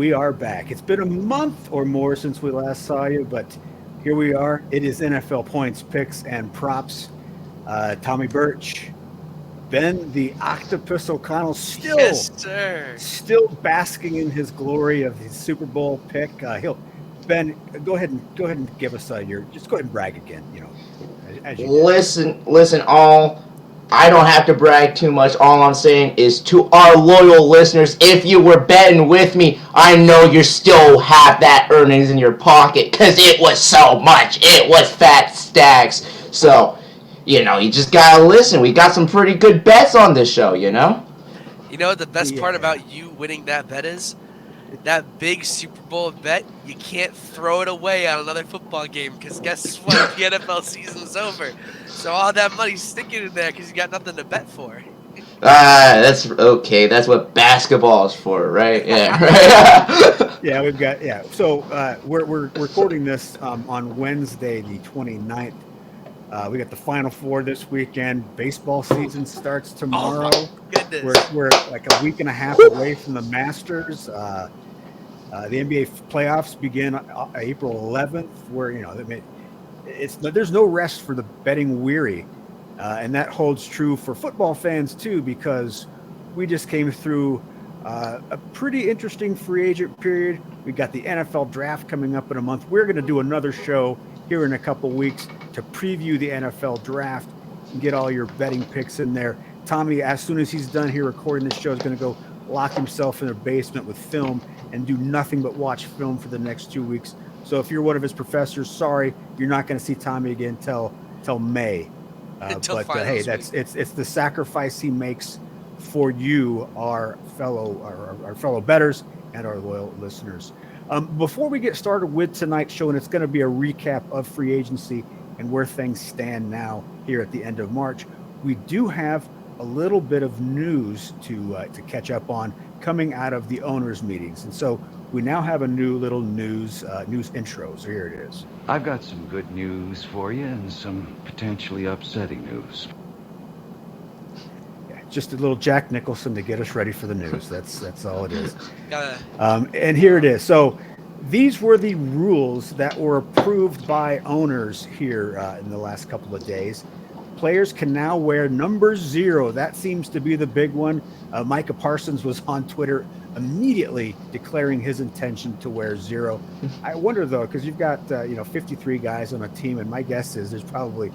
we are back. It's been a month or more since we last saw you, but here we are. It is NFL points, picks, and props. Tommy Birch, Ben the Octopus O'Connell, Yes, sir. still basking in his glory of his Super Bowl pick. He'll Ben, go ahead and give us your just go ahead and brag again. As you did. Listen, all. I don't have to brag too much. All I'm saying is to our loyal listeners, if you were betting with me, I know you still have that earnings in your pocket because it was so much. It was fat stacks. So, you just gotta listen. We got some pretty good bets on this show. You know what the best part Yeah. about you winning that bet is? That big Super Bowl bet, you can't throw it away on another football game because guess what? The NFL season's over. So all that money's sticking in there because you got nothing to bet for. That's okay. That's what basketball is for, right? Yeah, right. Yeah, we've got So we're recording this on Wednesday, the 29th. We got the Final Four this weekend. Baseball season starts Oh tomorrow. my goodness. We're like a week and a half away from the Masters. The NBA playoffs begin April 11th. Where there's no rest for the betting weary, and that holds true for football fans too, because we just came through a pretty interesting free agent period. We got the NFL draft coming up in a month. We're going to do another show here in a couple weeks to preview the NFL draft and get all your betting picks in there. Tommy, as soon as he's done here recording this show, is going to go lock himself in a basement with film and do nothing but watch film for the next 2 weeks. So if you're one of his professors, sorry, you're not going to see Tommy again till May. Until But finals hey, week. it's the sacrifice he makes for you, our fellow bettors and our loyal listeners. Before we get started with tonight's show, and it's going to be a recap of free agency and where things stand now here at the end of March, we do have a little bit of news to catch up on coming out of the owners' meetings, and so we now have a new little news intro. So here it is. I've got some good news for you and some potentially upsetting news. Yeah, just a little Jack Nicholson to get us ready for the news. That's all it is. Gotta, And here it is. So these were the rules that were approved by owners here in the last couple of days. Players can now wear number 0. That seems to be the big one. Micah Parsons was on Twitter immediately declaring his intention to wear 0. I wonder though, because you've got 53 guys on a team, and my guess is there's probably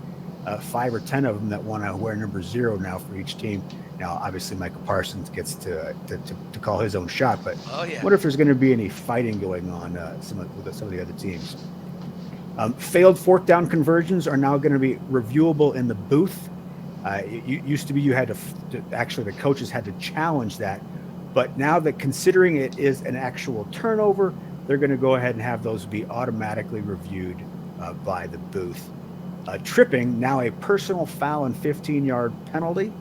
5 or 10 of them that want to wear number 0 now for each team. Now, obviously, Micah Parsons gets to call his own shot, but oh yeah. I wonder if there's going to be any fighting going on with some of the other teams. Failed fourth down conversions are now going to be reviewable in the booth. It used to be you had actually the coaches had to challenge that, but now that considering it is an actual turnover, they're going to go ahead and have those be automatically reviewed by the booth. Tripping, now a personal foul and 15-yard penalty.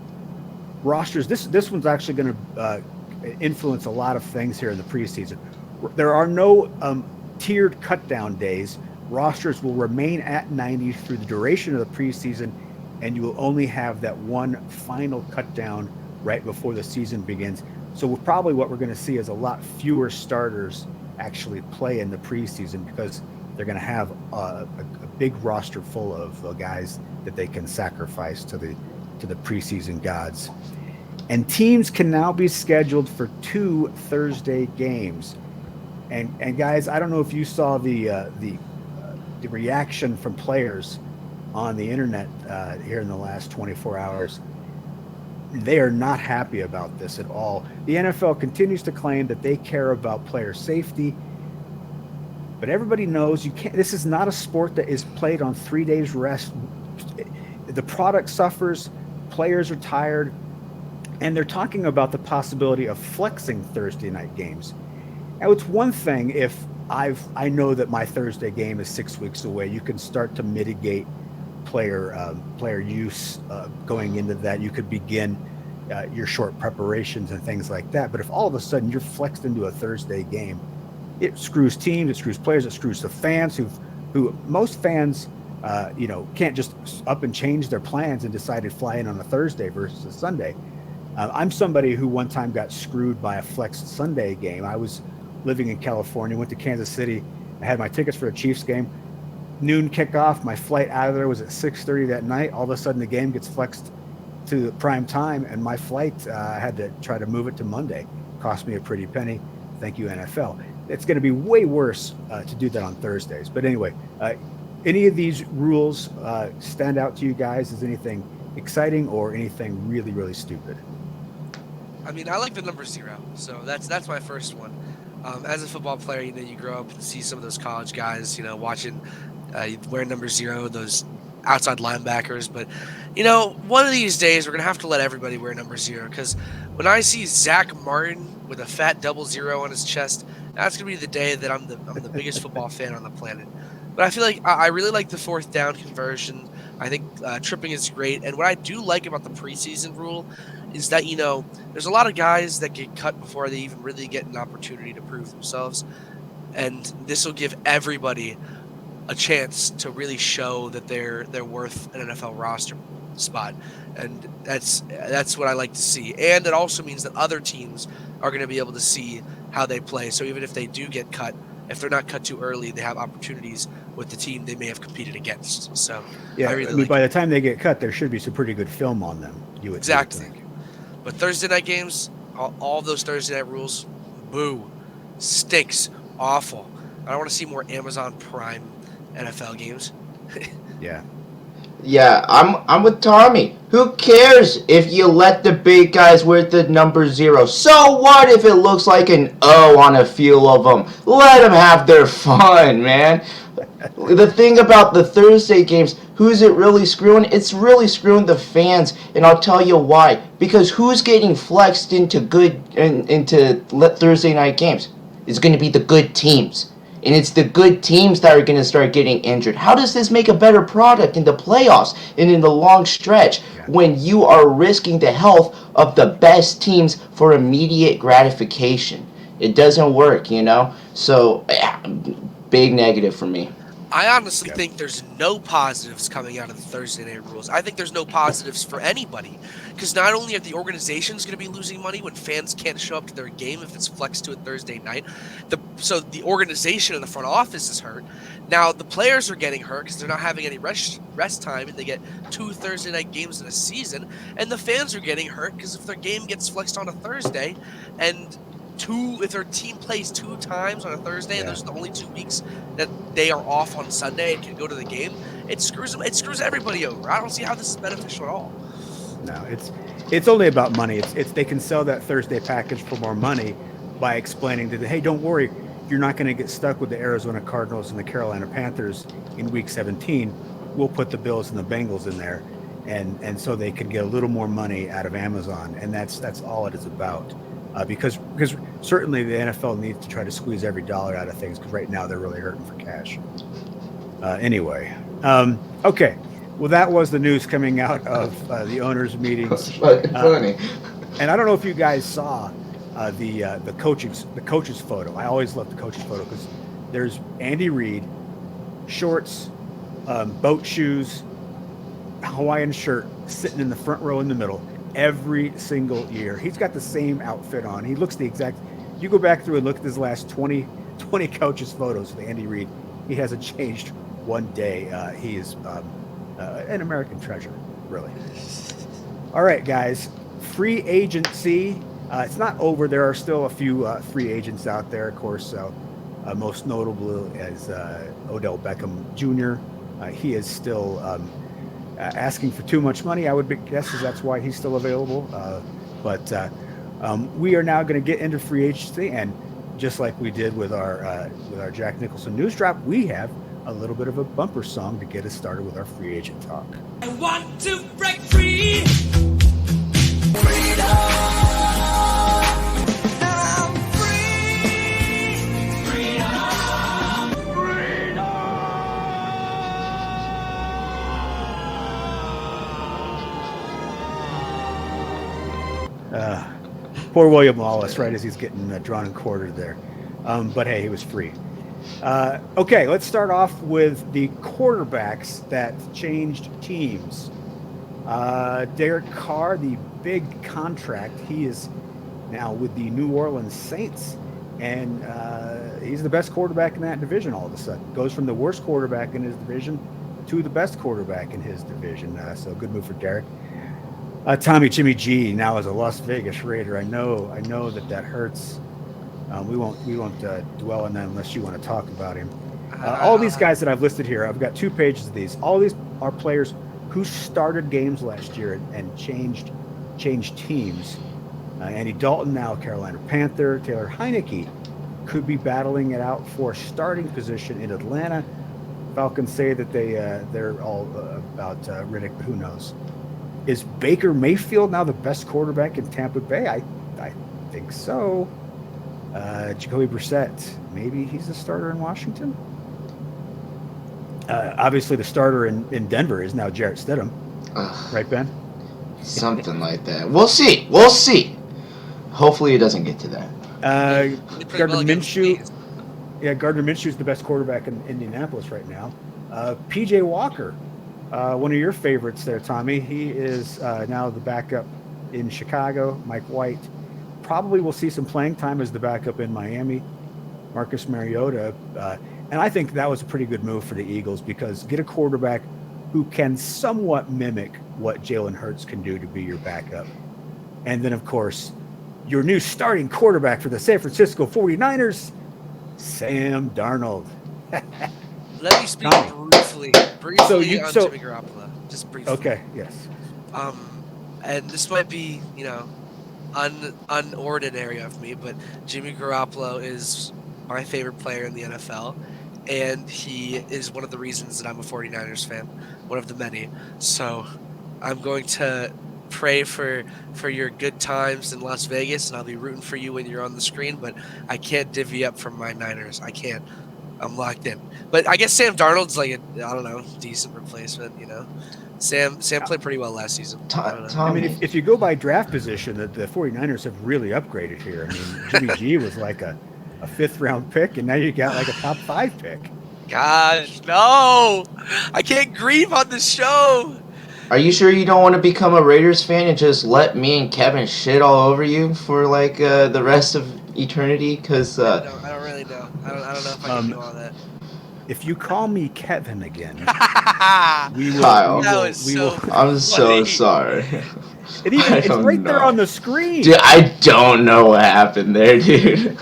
Rosters, this one's actually going to influence a lot of things here in the preseason. There are no tiered cutdown days. Rosters will remain at 90 through the duration of the preseason, and you will only have that one final cut down right before the season begins. So probably what we're going to see is a lot fewer starters actually play in the preseason, because they're going to have a big roster full of guys that they can sacrifice to the preseason gods. And teams can now be scheduled for 2 Thursday games. And guys, I don't know if you saw the reaction from players on the internet here in the last 24 hours. They are not happy about this at all. The NFL continues to claim that they care about player safety, but everybody knows you can't. This is not a sport that is played on 3 days rest. The product suffers, players are tired, and they're talking about the possibility of flexing Thursday night games. Now, it's one thing if I know that my Thursday game is 6 weeks away. You can start to mitigate player use going into that. You could begin your short preparations and things like that. But if all of a sudden you're flexed into a Thursday game, it screws teams, it screws players, it screws the fans who most fans can't just up and change their plans and decide to fly in on a Thursday versus a Sunday. I'm somebody who one time got screwed by a flexed Sunday game. I was living in California. Went to Kansas City. I had my tickets for the Chiefs game. Noon kickoff. My flight out of there was at 6:30 that night. All of a sudden, the game gets flexed to the prime time, and my flight, I had to try to move it to Monday. Cost me a pretty penny. Thank you, NFL. It's going to be way worse to do that on Thursdays. But anyway, any of these rules stand out to you guys as anything exciting or anything really, really stupid? I mean, I like the number 0, so that's my first one. As a football player, you grow up and see some of those college guys, watching wear number 0, those outside linebackers. But, one of these days we're going to have to let everybody wear number 0, because when I see Zach Martin with a fat 00 on his chest, that's going to be the day that I'm the biggest football fan on the planet. But I feel like I really like the 4th down conversion. I think tripping is great. And what I do like about the preseason rule is that, there's a lot of guys that get cut before they even really get an opportunity to prove themselves. And this will give everybody a chance to really show that they're worth an NFL roster spot. And that's what I like to see. And it also means that other teams are going to be able to see how they play. So even if they do get cut, if they're not cut too early, they have opportunities with the team they may have competed against. So yeah, I really by the time they get cut, there should be some pretty good film on them. You would exactly. think. But Thursday night games, all those Thursday night rules, boo, stinks, awful. I don't want to see more Amazon Prime NFL games. Yeah. Yeah, I'm with Tommy. Who cares if you let the big guys wear the number 0? So what if it looks like an O on a few of them? Let them have their fun, man. The thing about the Thursday games, who's it really screwing? It's really screwing the fans, and I'll tell you why. Because who's getting flexed into Thursday night games? It's going to be the good teams. And it's the good teams that are going to start getting injured. How does this make a better product in the playoffs and in the long stretch when you are risking the health of the best teams for immediate gratification? It doesn't work, So, big negative for me. I honestly think there's no positives coming out of the Thursday night rules. I think there's no positives for anybody, because not only are the organizations going to be losing money when fans can't show up to their game if it's flexed to a Thursday night, so the organization in the front office is hurt. Now the players are getting hurt because they're not having any rest time, and they get 2 Thursday night games in a season, and the fans are getting hurt because if their game gets flexed on a Thursday, and if their team plays 2 times on a Thursday and those are the only 2 weeks that they are off on Sunday and can go to the game, it screws everybody over. I don't see how this is beneficial at all. No, it's only about money. It's they can sell that Thursday package for more money by explaining that, hey, don't worry, you're not going to get stuck with the Arizona Cardinals and the Carolina Panthers in Week 17. We'll put the Bills and the Bengals in there, and so they can get a little more money out of Amazon, and that's all it is about. Because certainly the NFL needs to try to squeeze every dollar out of things, because right now they're really hurting for cash. Anyway, okay. Well, that was the news coming out of the owners' meetings. Funny. And I don't know if you guys saw the coach's photo. I always love the coach's photo because there's Andy Reid, shorts, boat shoes, Hawaiian shirt, sitting in the front row in the middle. Every single year. He's got the same outfit on. He looks the exact. You go back through and look at his last 20 coaches' photos with Andy Reid. He hasn't changed one day. He is an American treasure, really. All right, guys. Free agency. It's not over. There are still a few free agents out there, of course. Most notable is Odell Beckham Jr. He is still asking for too much money. I would guess that's why he's still available. But we are now going to get into free agency, and just like we did with our Jack Nicholson news drop, we have a little bit of a bumper song to get us started with our free agent talk. I want to break free. Freedom. I'm free. Freedom. Freedom. Poor William Wallace, right as he's getting drawn and quartered there. But hey, he was free. Okay, let's start off with the quarterbacks that changed teams. Derek Carr, the big contract, he is now with the New Orleans Saints. and he's the best quarterback in that division. All of a sudden, goes from the worst quarterback in his division to the best quarterback in his division. So good move for Derek. Tommy Jimmy G now is a Las Vegas Raider. I know that hurts. We won't dwell on that unless you want to talk about him. All these guys that I've listed here, I've got 2 pages of these. All these are players who started games last year and changed teams. Andy Dalton, now Carolina Panther. Taylor Heineke could be battling it out for a starting position in Atlanta. Falcons say that they're all about Riddick, but who knows? Is Baker Mayfield now the best quarterback in Tampa Bay? I think so. Jacoby Brissett, maybe he's the starter in Washington. Obviously, the starter in Denver is now Jarrett Stidham, right, Ben? Something like that. We'll see. We'll see. Hopefully, it doesn't get to that. Gardner Minshew. Yeah, Gardner Minshew is the best quarterback in Indianapolis right now. PJ Walker, one of your favorites there, Tommy. He is now the backup in Chicago. Mike White probably will see some playing time as the backup in Miami. Marcus Mariota. And I think that was a pretty good move for the Eagles because get a quarterback who can somewhat mimic what Jalen Hurts can do to be your backup. And then, of course, your new starting quarterback for the San Francisco 49ers, Sam Darnold. Let me speak briefly So on Jimmy Garoppolo. Just briefly. Okay, yes. And this might be, unordinary of me, but Jimmy Garoppolo is my favorite player in the NFL, and he is one of the reasons that I'm a 49ers fan, one of the many. So I'm going to pray for your good times in Las Vegas, and I'll be rooting for you when you're on the screen, but I can't divvy up from my Niners. I can't. I'm locked in. But I guess Sam Darnold's like a, decent replacement, Sam played pretty well last season. I mean, if you go by draft position, the 49ers have really upgraded here. I mean, Jimmy G was like a 5th-round pick, and now you got like a top 5 pick. Gosh, no! I can't grieve on the show! Are you sure you don't want to become a Raiders fan and just let me and Kevin shit all over you for like the rest of eternity? Because I don't really know. I don't know if I can do all that. If you call me Kevin again, we will. Kyle. I'm so sorry. It's right there on the screen. Dude, I don't know what happened there, dude.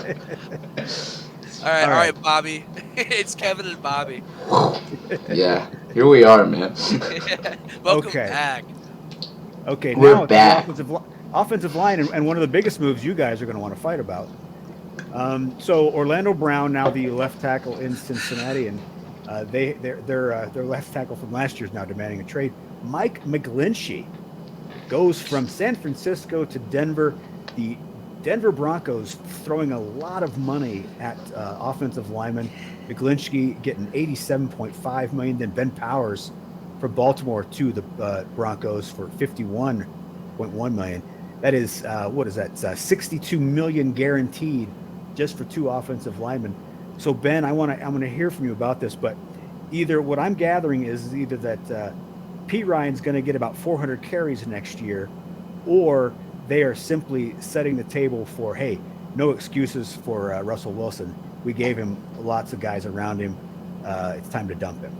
All right, Bobby. It's Kevin and Bobby. Yeah, here we are, man. Welcome back. Okay, we're now back. The offensive line, and one of the biggest moves you guys are going to want to fight about. So Orlando Brown, now the left tackle in Cincinnati, and their left tackle from last year is now demanding a trade. Mike McGlinchey goes from San Francisco to Denver. The Denver Broncos throwing a lot of money at offensive linemen. McGlinchey getting $87.5 million. Then Ben Powers from Baltimore to the Broncos for $51.1 million. That is what is that? $62 million guaranteed just for 2 offensive linemen. So Ben, I'm going to hear from you about this, but either what I'm gathering is either that Pete Ryan's going to get about 400 carries next year, or they are simply setting the table for, hey, no excuses for Russell Wilson. We gave him lots of guys around him. It's time to dump him.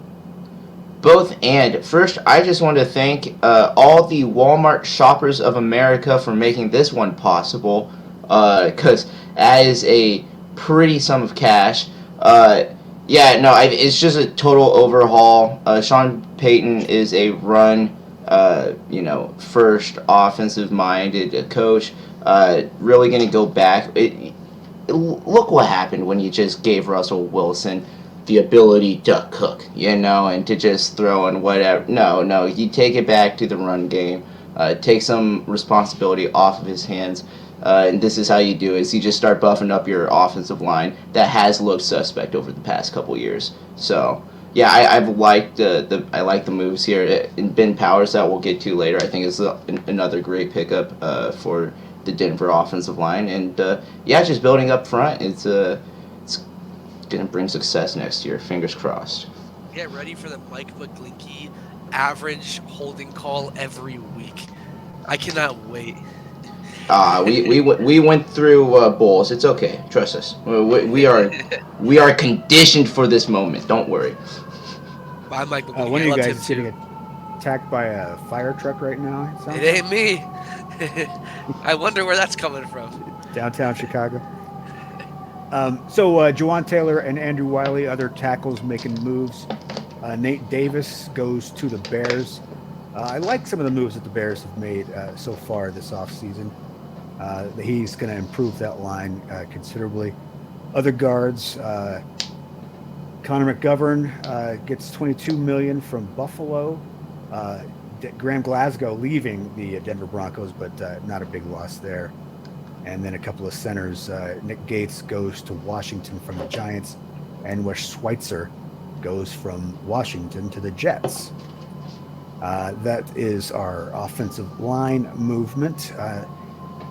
Both and. First, I just want to thank all the Walmart shoppers of America for making this one possible, because that is a pretty sum of cash. It's just a total overhaul. Sean Payton is a first offensive-minded coach. Really going to go back. Look what happened when you just gave Russell Wilson the ability to cook, and to just throw in whatever. No, you take it back to the run game. Take some responsibility off of his hands. And this is how you do it. Is you just start buffing up your offensive line that has looked suspect over the past couple years. So yeah, I've liked I like the moves here. And Ben Powers, that we'll get to later, I think is another great pickup for the Denver offensive line. And just building up front. It's gonna bring success next year. Fingers crossed. Get ready for the Mike McGlinchey average holding call every week. I cannot wait. We went through bowls. It's okay. Trust us. We are conditioned for this moment. Don't worry. I might be One of you guys is getting attacked by a fire truck right now. It sounds It ain't me. I wonder where that's coming from. downtown Chicago. So Juwan Taylor and Andrew Wiley, other tackles making moves. Nate Davis goes to the Bears. I like some of the moves that the Bears have made so far this offseason. He's going to improve that line considerably. Other guards, Connor McGovern gets $22 million from Buffalo. Graham Glasgow leaving the Denver Broncos, but not a big loss there. And then a couple of centers. Nick Gates goes to Washington from the Giants, and Wes Schweitzer goes from Washington to the Jets. That is our offensive line movement.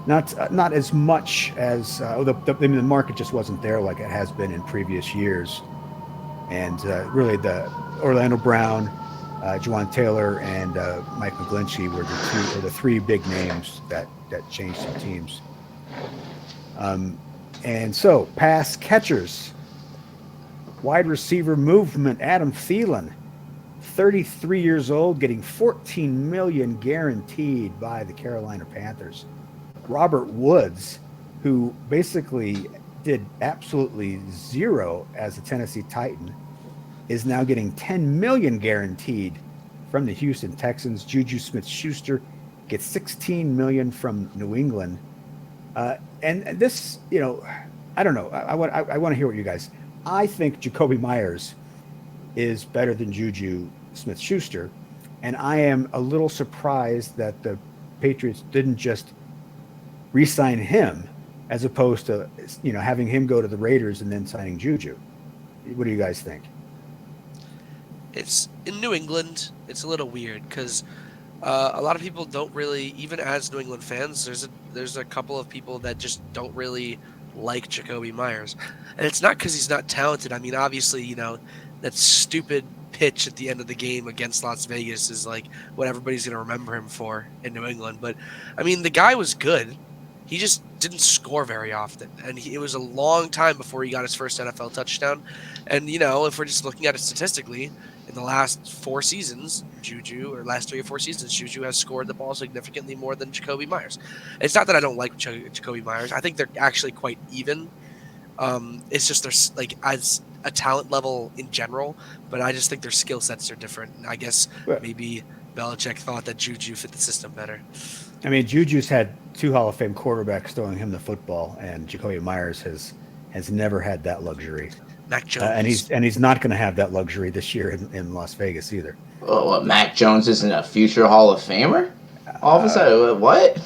Not as much as the market just wasn't there like it has been in previous years. And really, the Orlando Brown, Juwan Taylor, and Mike McGlinchey were the three big names that changed some teams. And so, pass catchers, wide receiver movement. Adam Thielen, 33 years old, getting $14 million guaranteed by the Carolina Panthers. Robert Woods, who basically did absolutely zero as a Tennessee Titan, is now getting $10 million guaranteed from the Houston Texans. Juju Smith-Schuster gets $16 million from New England. And this, I don't know. I want to hear what you guys. I think Jacoby Myers is better than Juju Smith-Schuster, and I am a little surprised that the Patriots didn't just re-sign him as opposed to having him go to the Raiders and then signing Juju. What do you guys think? It's in New England. It's a little weird because a lot of people don't really, even as New England fans, there's a couple of people that just don't really like Jacoby Myers, and it's not because he's not talented. I mean, obviously, that stupid pitch at the end of the game against Las Vegas is like what everybody's going to remember him for in New England. But I mean, the guy was good. He just didn't score very often, and it was a long time before he got his first NFL touchdown. And if we're just looking at it statistically, in the last 4 seasons, last 3 or 4 seasons, Juju has scored the ball significantly more than Jacoby Myers. It's not that I don't like Jacoby Myers. I think they're actually quite even. It's just there's as a talent level in general, but I just think their skill sets are different. And I guess maybe Belichick thought that Juju fit the system better. I mean, Juju's had 2 Hall of Fame quarterbacks throwing him the football, and Jacoby Myers has never had that luxury. Mac Jones. And he's not going to have that luxury this year in Las Vegas either. What, Mac Jones isn't a future Hall of Famer? All of a sudden, what?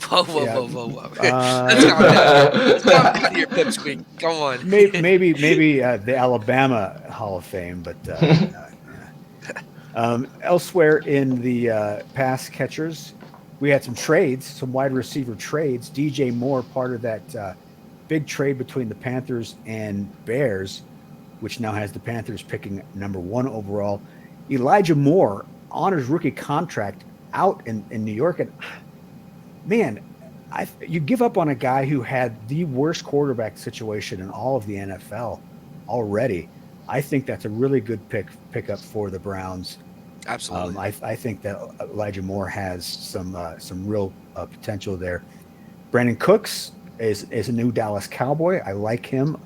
Whoa. Let's calm down here, Pipsqueak. Come on. Maybe the Alabama Hall of Fame, but elsewhere in the pass catchers, we had some trades, some wide receiver trades. DJ Moore, part of that big trade between the Panthers and Bears, which now has the Panthers picking number 1 overall. Elijah Moore on his rookie contract out in New York. And man, you give up on a guy who had the worst quarterback situation in all of the NFL already. I think that's a really good pickup for the Browns. Absolutely. I think that Elijah Moore has some real potential there. Brandon Cooks is a new Dallas Cowboy. I like him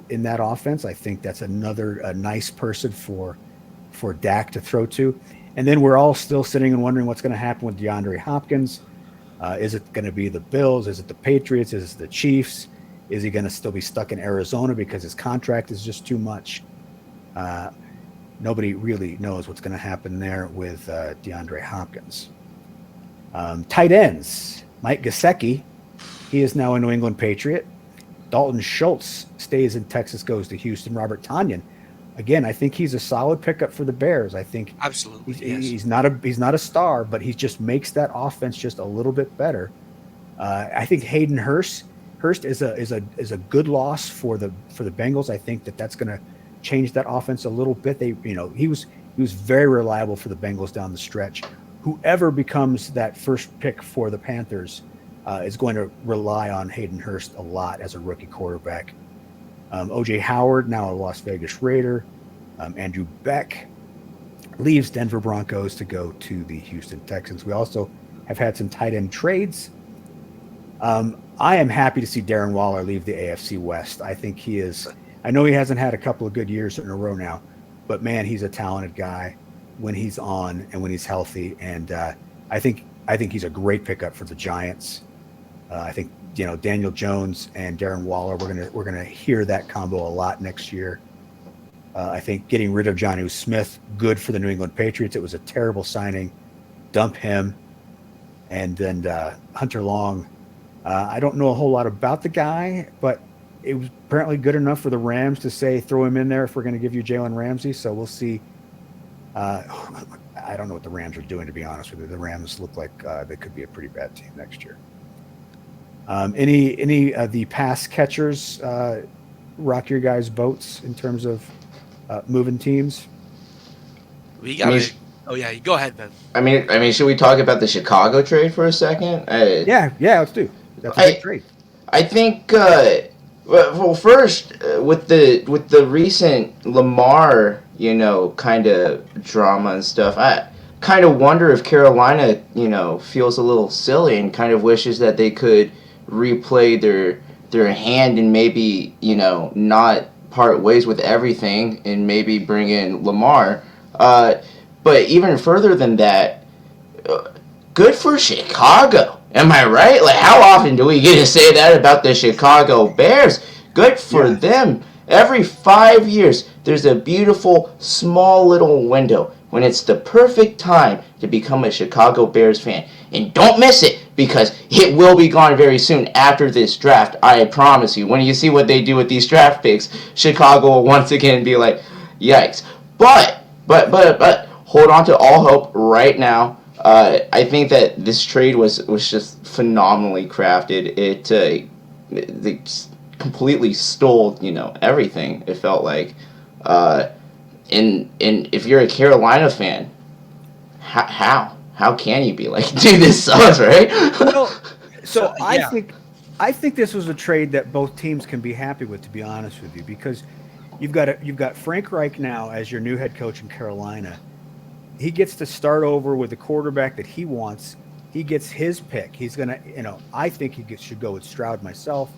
in that offense. I think that's another nice person for Dak to throw to. And then we're all still sitting and wondering what's going to happen with DeAndre Hopkins. Is it going to be the Bills? Is it the Patriots? Is it the Chiefs? Is he going to still be stuck in Arizona because his contract is just too much? Nobody really knows what's going to happen there with DeAndre Hopkins. Tight ends, Mike Gesicki. He is now a New England Patriot. Dalton Schultz stays in Texas, goes to Houston. Robert Tonyan, again, I think he's a solid pickup for the Bears. I think absolutely he's not a star, but he just makes that offense just a little bit better. I think Hayden Hurst is a good loss for the Bengals. I think that's going to change that offense a little bit. He was very reliable for the Bengals down the stretch. Whoever becomes that first pick for the Panthers, is going to rely on Hayden Hurst a lot as a rookie quarterback. OJ Howard, now a Las Vegas Raider. Andrew Beck leaves Denver Broncos to go to the Houston Texans. We also have had some tight end trades. I am happy to see Darren Waller leave the AFC West. I think he is. I know he hasn't had a couple of good years in a row now, but man, he's a talented guy when he's on and when he's healthy. And I think he's a great pickup for the Giants. I think Daniel Jones and Darren Waller. We're gonna hear that combo a lot next year. I think getting rid of Jonnu Smith, good for the New England Patriots. It was a terrible signing. Dump him. And then Hunter Long. I don't know a whole lot about the guy, but it was apparently good enough for the Rams to say throw him in there if we're going to give you Jalen Ramsey. So we'll see. I don't know what the Rams are doing, to be honest with you. The Rams look like they could be a pretty bad team next year. Any of the pass catchers rock your guys' boats in terms of moving teams? We got it. Oh yeah, go ahead, Ben. I mean, should we talk about the Chicago trade for a second? Yeah, let's do. That's a good trade. I think. Well, first with the recent Lamar, kind of drama and stuff, I kind of wonder if Carolina, feels a little silly and kind of wishes that they could replay their hand and maybe not part ways with everything and maybe bring in Lamar. But even further than that, good for Chicago. Am I right? Like, how often do we get to say that about the Chicago Bears? Good for them. Every 5 years, there's a beautiful, small little window when it's the perfect time to become a Chicago Bears fan. And don't miss it, because it will be gone very soon after this draft. I promise you. When you see what they do with these draft picks, Chicago will once again be like, yikes. But hold on to all hope right now. I think that this trade was just phenomenally crafted. They completely stole, everything. It felt like, and if you're a Carolina fan, how can you be like, dude, this sucks, right? Well, so I think this was a trade that both teams can be happy with, to be honest with you, because you've got Frank Reich now as your new head coach in Carolina. He gets to start over with the quarterback that he wants. He gets his pick. He's going to, I think he should go with Stroud myself,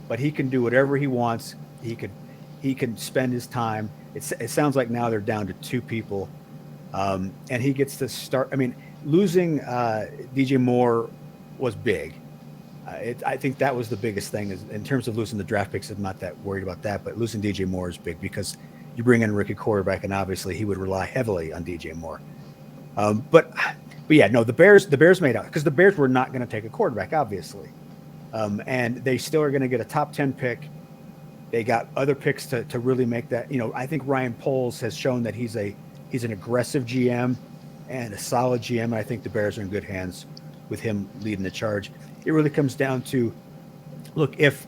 but he can do whatever he wants. He can spend his time. It sounds like now they're down to two people. And he gets to start. I mean, losing DJ Moore was big. I think that was the biggest thing is, in terms of losing the draft picks. I'm not that worried about that, but losing DJ Moore is big because you bring in a rookie quarterback, and obviously he would rely heavily on DJ Moore. But yeah, no, the Bears made out, because the Bears were not going to take a quarterback, obviously, and they still are going to get a top 10 pick. They got other picks to really make that. I think Ryan Poles has shown that he's an aggressive GM and a solid GM. And I think the Bears are in good hands with him leading the charge. It really comes down to, look, if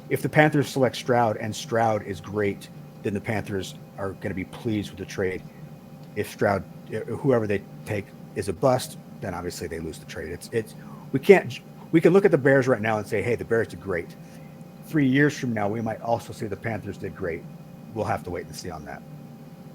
the Panthers select Stroud and Stroud is great, then the Panthers are going to be pleased with the trade. If Stroud, whoever they take, is a bust, then obviously they lose the trade. We can look at the Bears right now and say, hey, the Bears did great. 3 years from now, we might also say the Panthers did great. We'll have to wait and see on that.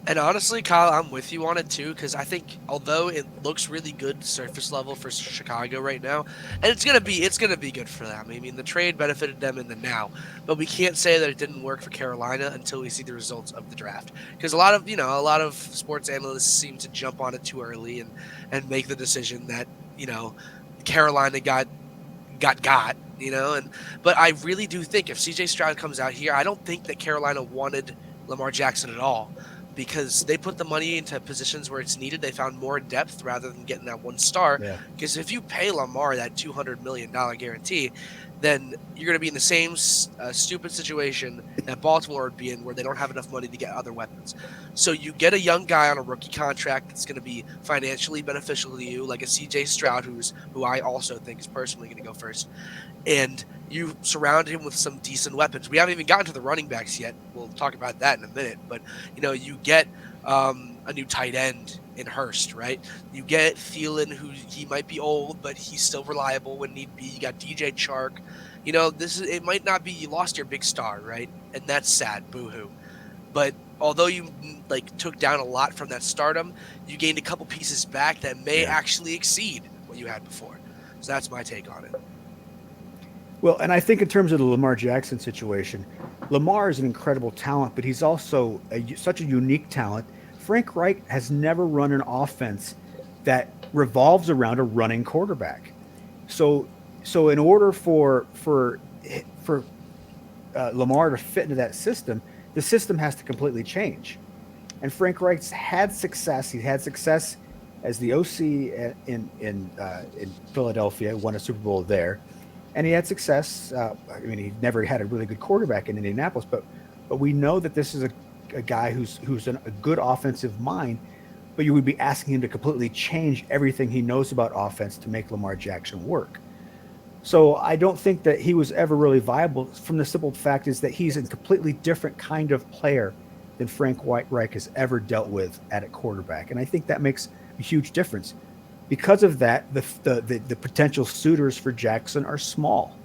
And honestly, Kyle, I'm with you on it too, because I think although it looks really good surface level for Chicago right now, and it's gonna be good for them. I mean, the trade benefited them in the now, but we can't say that it didn't work for Carolina until we see the results of the draft. Because a lot of sports analysts seem to jump on it too early and make the decision that Carolina got. But I really do think if CJ Stroud comes out here, I don't think that Carolina wanted Lamar Jackson at all, because they put the money into positions where it's needed. They found more depth rather than getting that one star. Because if you pay Lamar that $200 million guarantee, then you're going to be in the same stupid situation that Baltimore would be in, where they don't have enough money to get other weapons. So you get a young guy on a rookie contract that's going to be financially beneficial to you, like a CJ Stroud, who I also think is personally going to go first. And you surround him with some decent weapons. We haven't even gotten to the running backs yet. We'll talk about that in a minute. But, you get a new tight end in Hurst, right? You get Thielen, who he might be old, but he's still reliable when need be. You got DJ Chark. It might not be you lost your big star, right? And that's sad, boo-hoo. But although you took down a lot from that stardom, you gained a couple pieces back that may actually exceed what you had before. So that's my take on it. Well, and I think in terms of the Lamar Jackson situation, Lamar is an incredible talent, but he's also such a unique talent. Frank Reich has never run an offense that revolves around a running quarterback. So in order for Lamar to fit into that system, the system has to completely change. And Frank Reich's had success. He had success as the OC in Philadelphia, won a Super Bowl there, and he had success. He never had a really good quarterback in Indianapolis, but we know that this is a guy who's a good offensive mind. But you would be asking him to completely change everything he knows about offense to make Lamar Jackson work. So I don't think that he was ever really viable, from the simple fact is that he's a completely different kind of player than Frank Reich has ever dealt with at a quarterback. And I think that makes a huge difference. Because of that, the potential suitors for Jackson are small.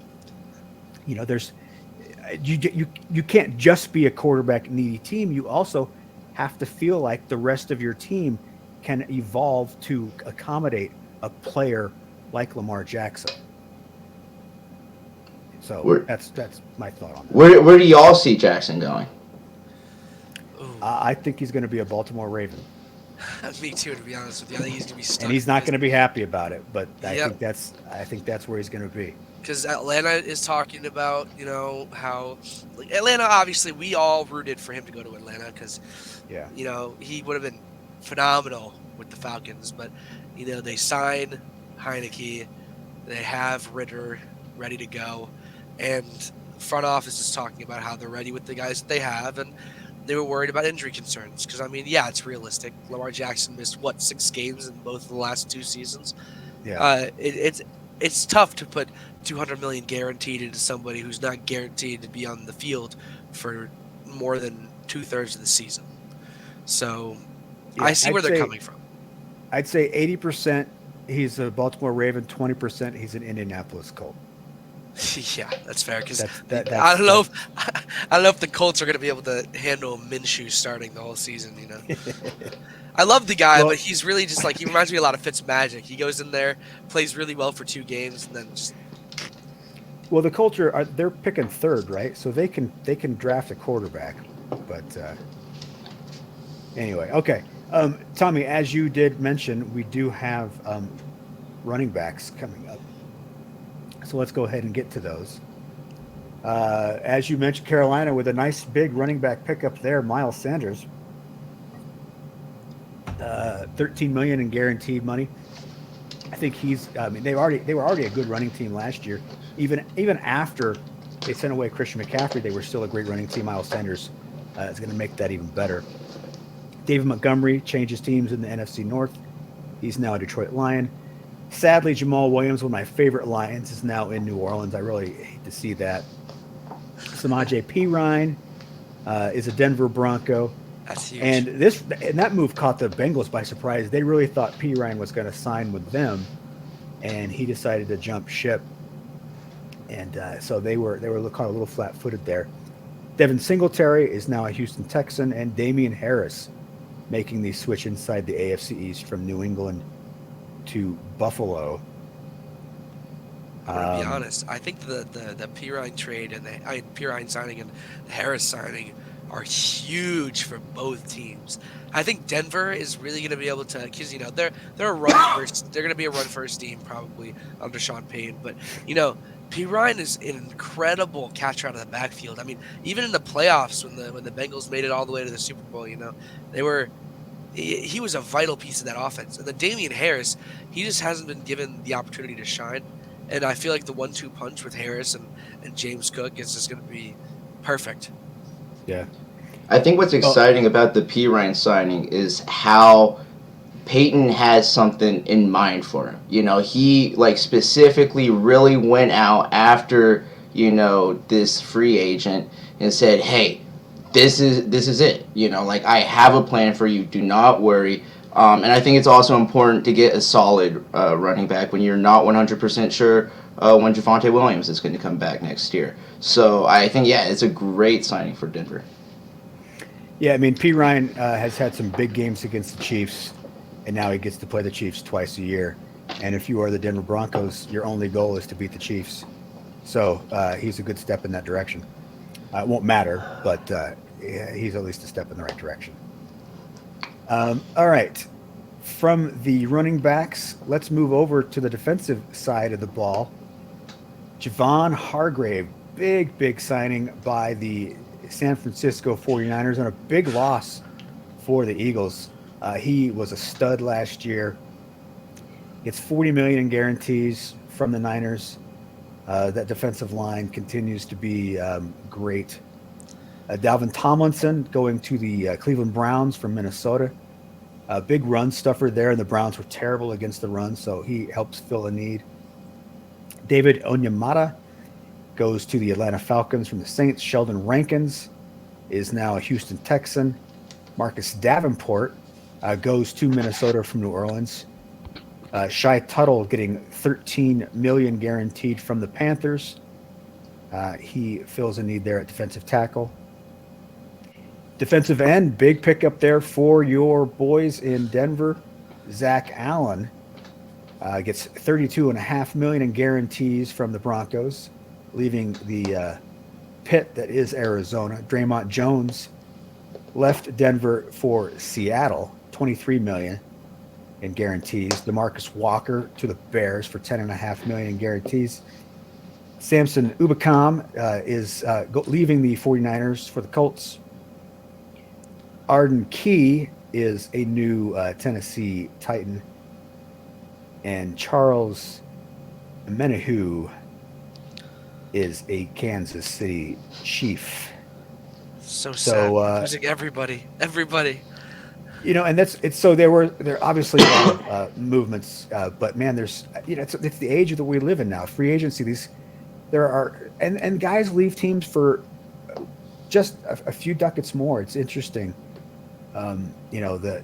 There's you can't just be a quarterback needy team. You also have to feel like the rest of your team can evolve to accommodate a player like Lamar Jackson. So that's my thought on that. Where do y'all see Jackson going? I think he's going to be a Baltimore Raven. Me too, to be honest with you. I think he's going to be stuck. And he's not going to be happy about it, but I think that's where he's going to be. Because Atlanta is talking about, how Atlanta, obviously, we all rooted for him to go to Atlanta because, he would have been phenomenal with the Falcons. But, they signed Heineke. They have Ritter ready to go. And front office is talking about how they're ready with the guys that they have. And they were worried about injury concerns. Because, it's realistic. Lamar Jackson missed, 6 games in both of the last 2 seasons? Yeah. It's tough to put $200 million guaranteed into somebody who's not guaranteed to be on the field for more than 2/3 of the season. So I see where they're coming from. I'd say 80% he's a Baltimore Raven, 20% he's an Indianapolis Colt. Yeah, that's fair. Because I don't know if the Colts are going to be able to handle Minshew starting the whole season. I love the guy, but he's really just he reminds me a lot of Fitzmagic. He goes in there, plays really well for 2 games, and then just. Well, the Colts they're picking 3rd, right? So they can draft a quarterback, but anyway, okay. Tommy, as you did mention, we do have running backs coming up. So let's go ahead and get to those. As you mentioned, Carolina with a nice big running back pickup there, Miles Sanders. $13 million in guaranteed money. I think they were already a good running team last year. Even after they sent away Christian McCaffrey, they were still a great running team. Miles Sanders is going to make that even better. David Montgomery changes teams in the NFC North. He's now a Detroit Lion. Sadly, Jamal Williams, one of my favorite Lions, is now in New Orleans. I really hate to see that. Samaje Perine is a Denver Bronco. That's huge. And that move caught the Bengals by surprise. They really thought Perine was going to sign with them, and he decided to jump ship. And so they were caught a little flat-footed there. Devin Singletary is now a Houston Texan, and Damian Harris making the switch inside the AFC East from New England to Buffalo. I'm going to be honest. I think the Perine trade and Perine signing and the Harris signing are huge for both teams. I think Denver is really going to be able to, because they're a run first. They're going to be a run first team probably under Sean Payton. But Perine is an incredible catcher out of the backfield. I mean, even in the playoffs when the Bengals made it all the way to the Super Bowl, he was a vital piece of that offense. And then Damian Harris, he just hasn't been given the opportunity to shine. And I feel like the 1-2 punch with Harris and James Cook is just going to be perfect. Yeah. I think what's exciting about the Perine signing is how Peyton has something in mind for him. He specifically really went out after, this free agent and said, "Hey, this is it. I have a plan for you. Do not worry. And I think it's also important to get a solid running back when you're not 100% sure when Javonte Williams is going to come back next year. So I think, yeah, it's a great signing for Denver. Yeah, I mean, P. Ryan has had some big games against the Chiefs, and now he gets to play the Chiefs twice a year. And if you are the Denver Broncos, your only goal is to beat the Chiefs. So he's a good step in that direction. It won't matter, but yeah, he's at least a step in the right direction. All right. From the running backs, let's move over to the defensive side of the ball. Javon Hargrave, big signing by the San Francisco 49ers and a big loss for the Eagles. He was a stud last year. Gets $40 million in guarantees from the Niners. That defensive line continues to be great. Dalvin Tomlinson going to the Cleveland Browns from Minnesota. A big run stuffer there, and the Browns were terrible against the run, so he helps fill a need. David Onyemata goes to the Atlanta Falcons from the Saints. Sheldon Rankins is now a Houston Texan. Marcus Davenport goes to Minnesota from New Orleans. Shai Tuttle getting $13 million guaranteed from the Panthers. He fills a need there at defensive tackle. Defensive end, big pickup there for your boys in Denver. Zach Allen gets $32.5 million in guarantees from the Broncos, leaving the pit that is Arizona. Draymond Jones left Denver for Seattle, $23 million in guarantees. DeMarcus Walker to the Bears for $10.5 million in guarantees. Samson Ubakam is leaving the 49ers for the Colts. Arden Key is a new Tennessee Titan. And Charles Menahu is a Kansas City Chief. So sad. Losing everybody. And it's so there are obviously a lot of movements, but man, there's it's the age that we live in now. Free agency, there are and guys leave teams for just a few ducats more. It's interesting. The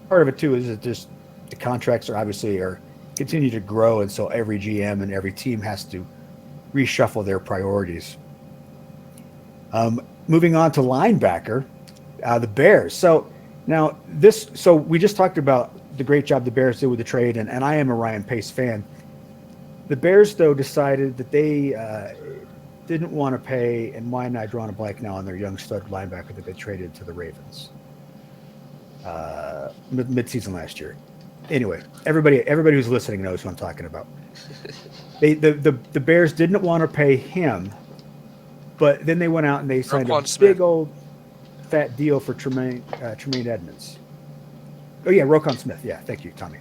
part of it too is that just the contracts are continue to grow, and so every GM and every team has to reshuffle their priorities. Moving on to linebacker, the Bears. So now we just talked about the great job the Bears did with the trade, and I am a Ryan Pace fan. The Bears, though, decided that they didn't want to pay, and why am I drawing a blank now on their young stud linebacker that they traded to the Ravens mid-season last year. Anyway, everybody who's listening knows who I'm talking about. The Bears didn't want to pay him, but then they went out and they signed Roquan a big old fat deal for Tremaine Edmonds. Oh yeah, Roquan Smith. Yeah, thank you, Tommy.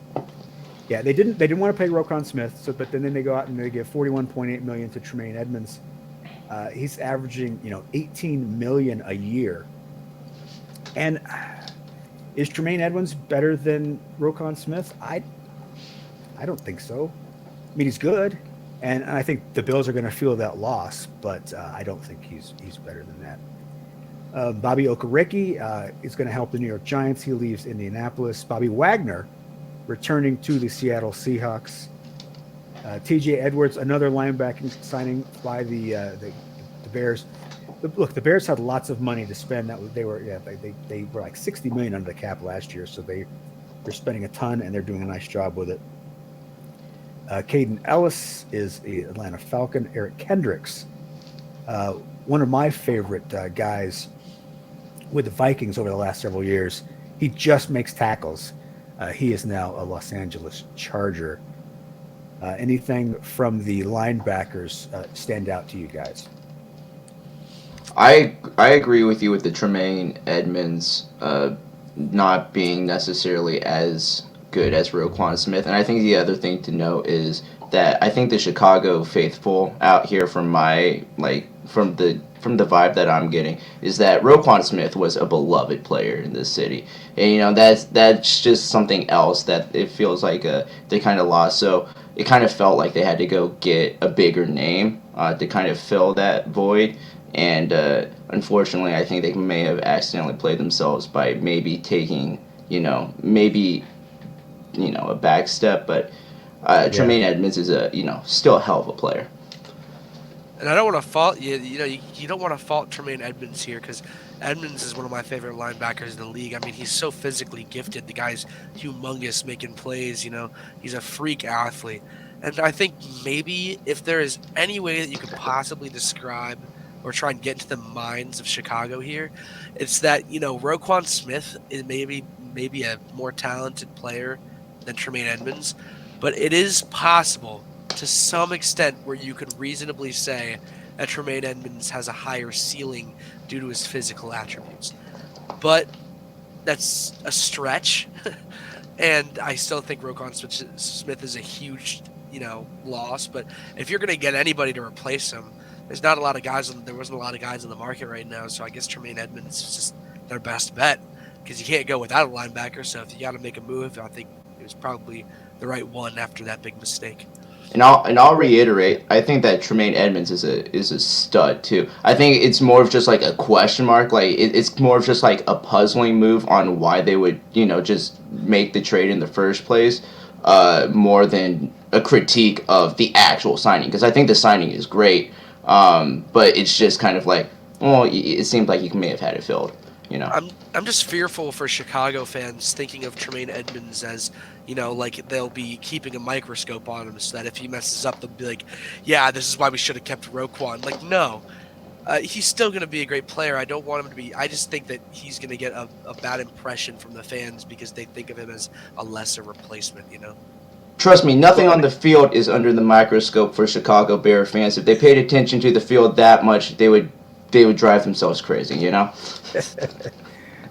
Yeah, they didn't want to pay Roquan Smith, but then they go out and they give $41.8 million to Tremaine Edmonds. He's averaging, $18 million a year. And is Tremaine Edmonds better than Roquan Smith? I don't think so. I mean, he's good, and I think the Bills are going to feel that loss, but I don't think he's better than that. Bobby Okereke is going to help the New York Giants. He leaves Indianapolis. Bobby Wagner returning to the Seattle Seahawks. TJ Edwards, another linebacking signing by the Bears. Look, the Bears had lots of money to spend. They were like $60 million under the cap last year, so they're spending a ton, and they're doing a nice job with it. Caden Ellis is the Atlanta Falcon. Eric Kendricks, one of my favorite guys with the Vikings over the last several years. He just makes tackles. He is now a Los Angeles Charger. Anything from the linebackers stand out to you guys? I agree with you with the Tremaine Edmonds not being necessarily as good as Roquan Smith, and I think the other thing to note is that I think the Chicago faithful out here from the vibe that I'm getting is that Roquan Smith was a beloved player in this city, and that's just something else that it feels like they kind of lost. So it kind of felt like they had to go get a bigger name to kind of fill that void. And unfortunately, I think they may have accidentally played themselves by maybe taking maybe, a back step, but Tremaine Edmonds is still a hell of a player. And I don't want to fault you. You don't want to fault Tremaine Edmonds here because Edmonds is one of my favorite linebackers in the league. I mean, he's so physically gifted. The guy's humongous, making plays. He's a freak athlete. And I think maybe if there is any way that you could possibly describe or try and get into the minds of Chicago here, it's that Roquan Smith is maybe a more talented player than Tremaine Edmonds, but it is possible to some extent where you could reasonably say that Tremaine Edmonds has a higher ceiling due to his physical attributes. But that's a stretch, and I still think Roquan Smith is a huge, loss. But if you're going to get anybody to replace him, there wasn't a lot of guys in the market right now, so I guess Tremaine Edmonds is just their best bet because you can't go without a linebacker. So if you got to make a move, I think it was probably the right one after that big mistake. And I'll reiterate, I think that Tremaine Edmonds is a stud too. I think it's more of just like a question mark, like it's more of just like a puzzling move on why they would just make the trade in the first place, more than a critique of the actual signing, because I think the signing is great, but it's just kind of like, well, it seemed like you may have had it filled. I'm just fearful for Chicago fans thinking of Tremaine Edmonds as, like they'll be keeping a microscope on him so that if he messes up, they'll be like, yeah, this is why we should have kept Roquan. Like, no, he's still going to be a great player. I don't want him to be. I just think that he's going to get a bad impression from the fans because they think of him as a lesser replacement, Trust me, nothing on the field is under the microscope for Chicago Bear fans. If they paid attention to the field that much, they would drive themselves crazy,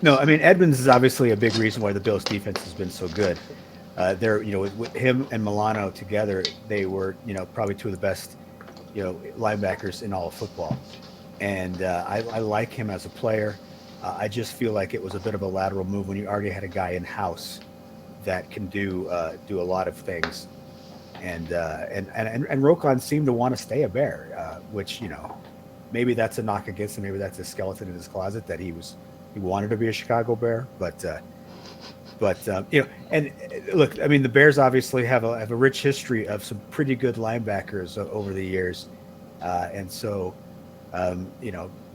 No, I mean, Edmonds is obviously a big reason why the Bills' defense has been so good. With him and Milano together, they were, probably two of the best, linebackers in all of football. And I like him as a player. I just feel like it was a bit of a lateral move when you already had a guy in-house that can do a lot of things. And Roquan seemed to want to stay a Bear, which, maybe that's a knock against him. Maybe that's a skeleton in his closet that he wanted to be a Chicago Bear, but and look, I mean, the Bears obviously have a rich history of some pretty good linebackers over the years, and so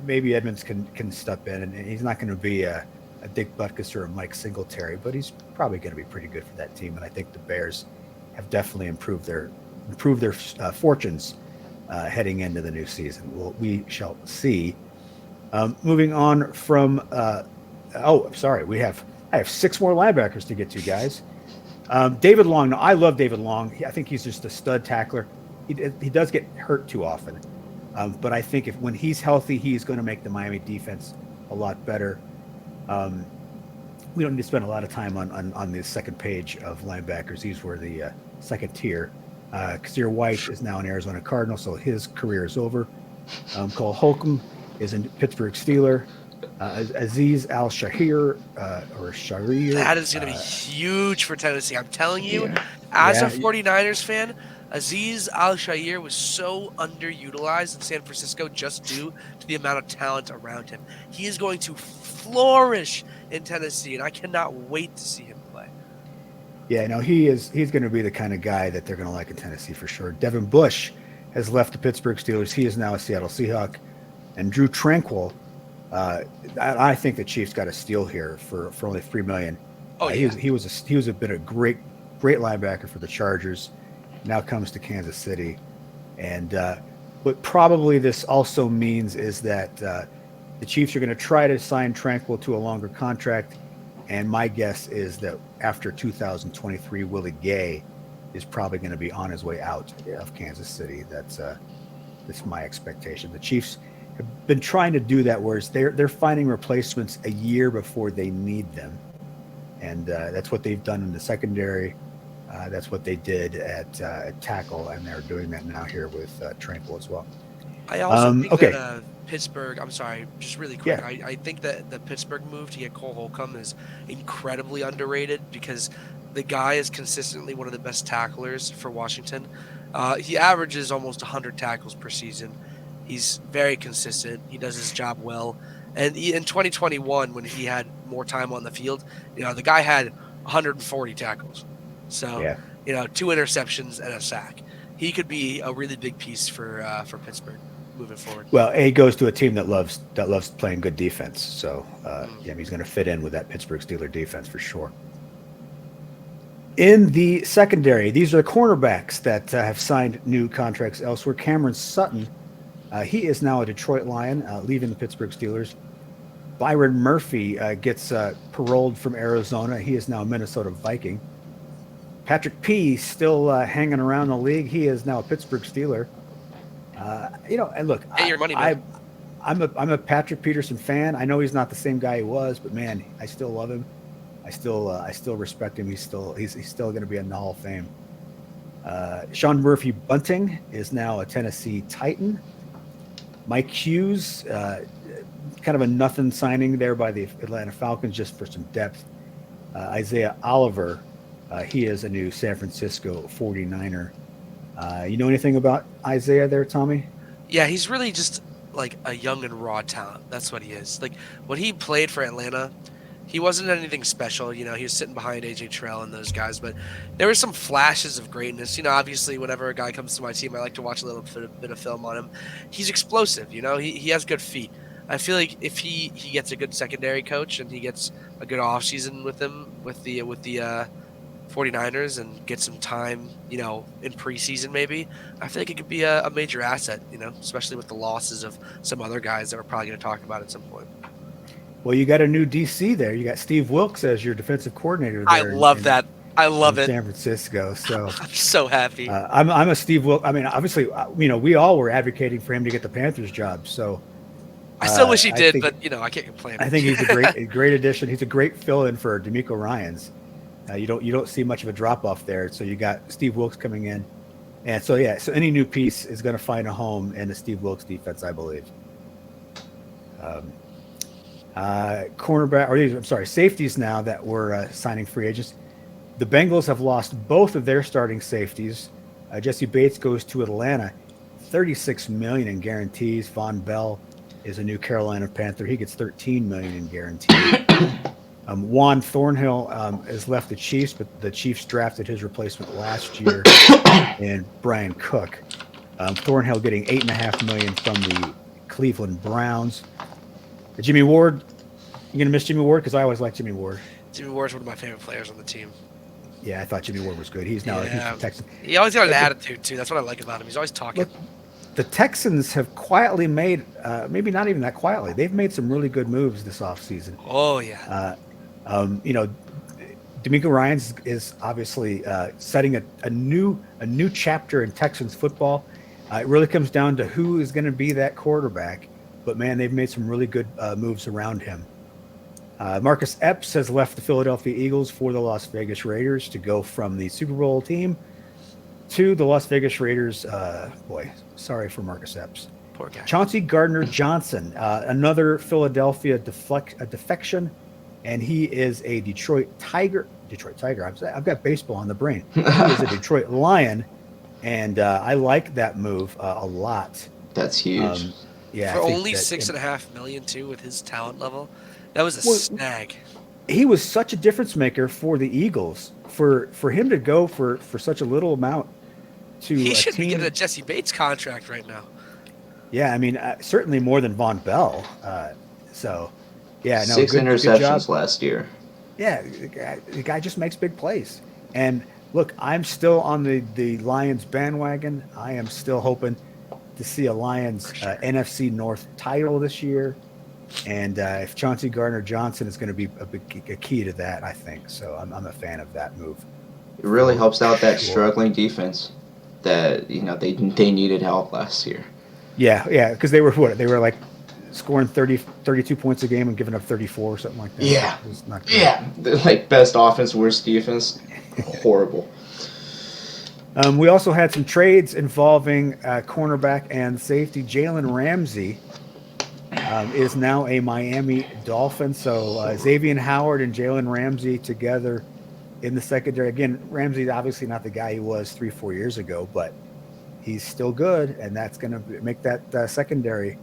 maybe Edmonds can step in, and he's not going to be a Dick Butkus or a Mike Singletary, but he's probably going to be pretty good for that team, and I think the Bears have definitely improved their fortunes heading into the new season. Well, we shall see. Moving on from I have 6 more linebackers to get to, guys. David Long. Now, I love David Long. I think he's just a stud tackler. He does get hurt too often, but I think when he's healthy, he's going to make the Miami defense a lot better. We don't need to spend a lot of time on the second page of linebackers. These were the second tier. Kazir White is now an Arizona Cardinal, so his career is over. Cole Holcomb is a Pittsburgh Steeler. Aziz Al-Shahir, or Shahir. That is going to be huge for Tennessee. I'm telling you, as a 49ers fan, Aziz Al-Shahir was so underutilized in San Francisco just due to the amount of talent around him. He is going to flourish in Tennessee, and I cannot wait to see him play. Yeah, no, he's going to be the kind of guy that they're going to like in Tennessee for sure. Devin Bush has left the Pittsburgh Steelers. He is now a Seattle Seahawk. And Drew Tranquill, I think the Chiefs got a steal here for only $3 million. Oh, yeah. He was a great linebacker for the Chargers. Now comes to Kansas City, and what probably this also means is that the Chiefs are going to try to sign Tranquill to a longer contract. And my guess is that after 2023, Willie Gay is probably going to be on his way out of Kansas City. That's my expectation. The Chiefs have been trying to do that, whereas they're finding replacements a year before they need them, and that's what they've done in the secondary. That's what they did at tackle, and they're doing that now here with Tranquill as well. I also think that Pittsburgh, I'm sorry, just really quick. Yeah. I think that the Pittsburgh move to get Cole Holcomb is incredibly underrated because the guy is consistently one of the best tacklers for Washington. He averages almost 100 tackles per season. He's very consistent. He does his job well. And in 2021, when he had more time on the field, the guy had 140 tackles. So, Yeah. 2 interceptions and a sack. He could be a really big piece for Pittsburgh moving forward. Well, he goes to a team that loves playing good defense. So, yeah, he's going to fit in with that Pittsburgh Steelers defense for sure. In the secondary, these are the cornerbacks that have signed new contracts elsewhere. Cameron Sutton, he is now a Detroit Lion, leaving the Pittsburgh Steelers. Byron Murphy gets paroled from Arizona. He is now a Minnesota Viking. Patrick P. still hanging around the league. He is now a Pittsburgh Steeler. And look, Get your money, man. I'm a Patrick Peterson fan. I know he's not the same guy he was, but man, I still love him. I still respect him. He's still going to be in the Hall of Fame. Sean Murphy Bunting is now a Tennessee Titan. Mike Hughes, kind of a nothing signing there by the Atlanta Falcons just for some depth. Isaiah Oliver, he is a new San Francisco 49er. You know anything about Isaiah there, Tommy? Yeah, he's really just like a young and raw talent. That's what he is. Like when he played for Atlanta, he wasn't anything special. He was sitting behind AJ Terrell and those guys, but there were some flashes of greatness. Obviously, whenever a guy comes to my team, I like to watch a little bit of film on him. He's explosive. He has good feet. I feel like if he gets a good secondary coach and he gets a good offseason with him with the 49ers and get some time, in preseason maybe, I feel like it could be a major asset, especially with the losses of some other guys that we're probably going to talk about at some point. Well, you got a new DC there. You got Steve Wilkes as your defensive coordinator there. I love that. I love it. San Francisco. So I'm so happy. I'm a Steve Wilkes. I mean, obviously, we all were advocating for him to get the Panthers job. So I still wish he did, think, but I can't complain. I think he's a great addition. He's a great fill-in for D'Amico Ryans. You don't see much of a drop-off there. So you got Steve Wilkes coming in, and so any new piece is going to find a home in the Steve Wilkes defense, I believe. Safeties now that we're signing free agents. The Bengals have lost both of their starting safeties. Jesse Bates goes to Atlanta, $36 million in guarantees. Von Bell is a new Carolina Panther. He gets $13 million in guarantees. Juan Thornhill has left the Chiefs, but the Chiefs drafted his replacement last year, and Brian Cook. Thornhill getting $8.5 million from the Cleveland Browns. Jimmy Ward, you gonna miss Jimmy Ward? Because I always liked Jimmy Ward. Jimmy Ward's one of my favorite players on the team. Yeah, I thought Jimmy Ward was good. He's now he's the Texan. He always got an attitude too. That's what I like about him. He's always talking. Look, the Texans have quietly made, maybe not even that quietly, they've made some really good moves this offseason. Oh yeah. D'Amico Ryans is obviously setting a new chapter in Texans football. It really comes down to who is going to be that quarterback. But, man, they've made some really good moves around him. Marcus Epps has left the Philadelphia Eagles for the Las Vegas Raiders to go from the Super Bowl team to the Las Vegas Raiders. Sorry for Marcus Epps. Poor guy. Chauncey Gardner-Johnson, another Philadelphia defection, and he is a Detroit Tiger. I've got baseball on the brain. He is a Detroit Lion, and I like that move a lot. That's huge. Yeah, for only $6.5 million too, with his talent level, that was a snag. He was such a difference maker for the Eagles. For him to go for such a little amount to he should be team, getting a Jesse Bates contract right now. Yeah, I mean certainly more than Von Bell. Six interceptions last year. Yeah, the guy just makes big plays. And look, I'm still on the Lions bandwagon. I am still hoping to see a Lions NFC North title this year, and if Chauncey Gardner-Johnson is going to be a key to that, I think so. I'm a fan of that move. It really helps out that struggling defense that they needed help last year. Yeah, because they were like scoring 32 points a game and giving up 34 or something like that. Yeah, it was not good. Yeah, like best offense, worst defense, horrible. We also had some trades involving cornerback and safety. Jalen Ramsey is now a Miami Dolphin. So Xavier Howard and Jalen Ramsey together in the secondary. Again, Ramsey's obviously not the guy he was 3-4 years ago, but he's still good, and that's going to make that secondary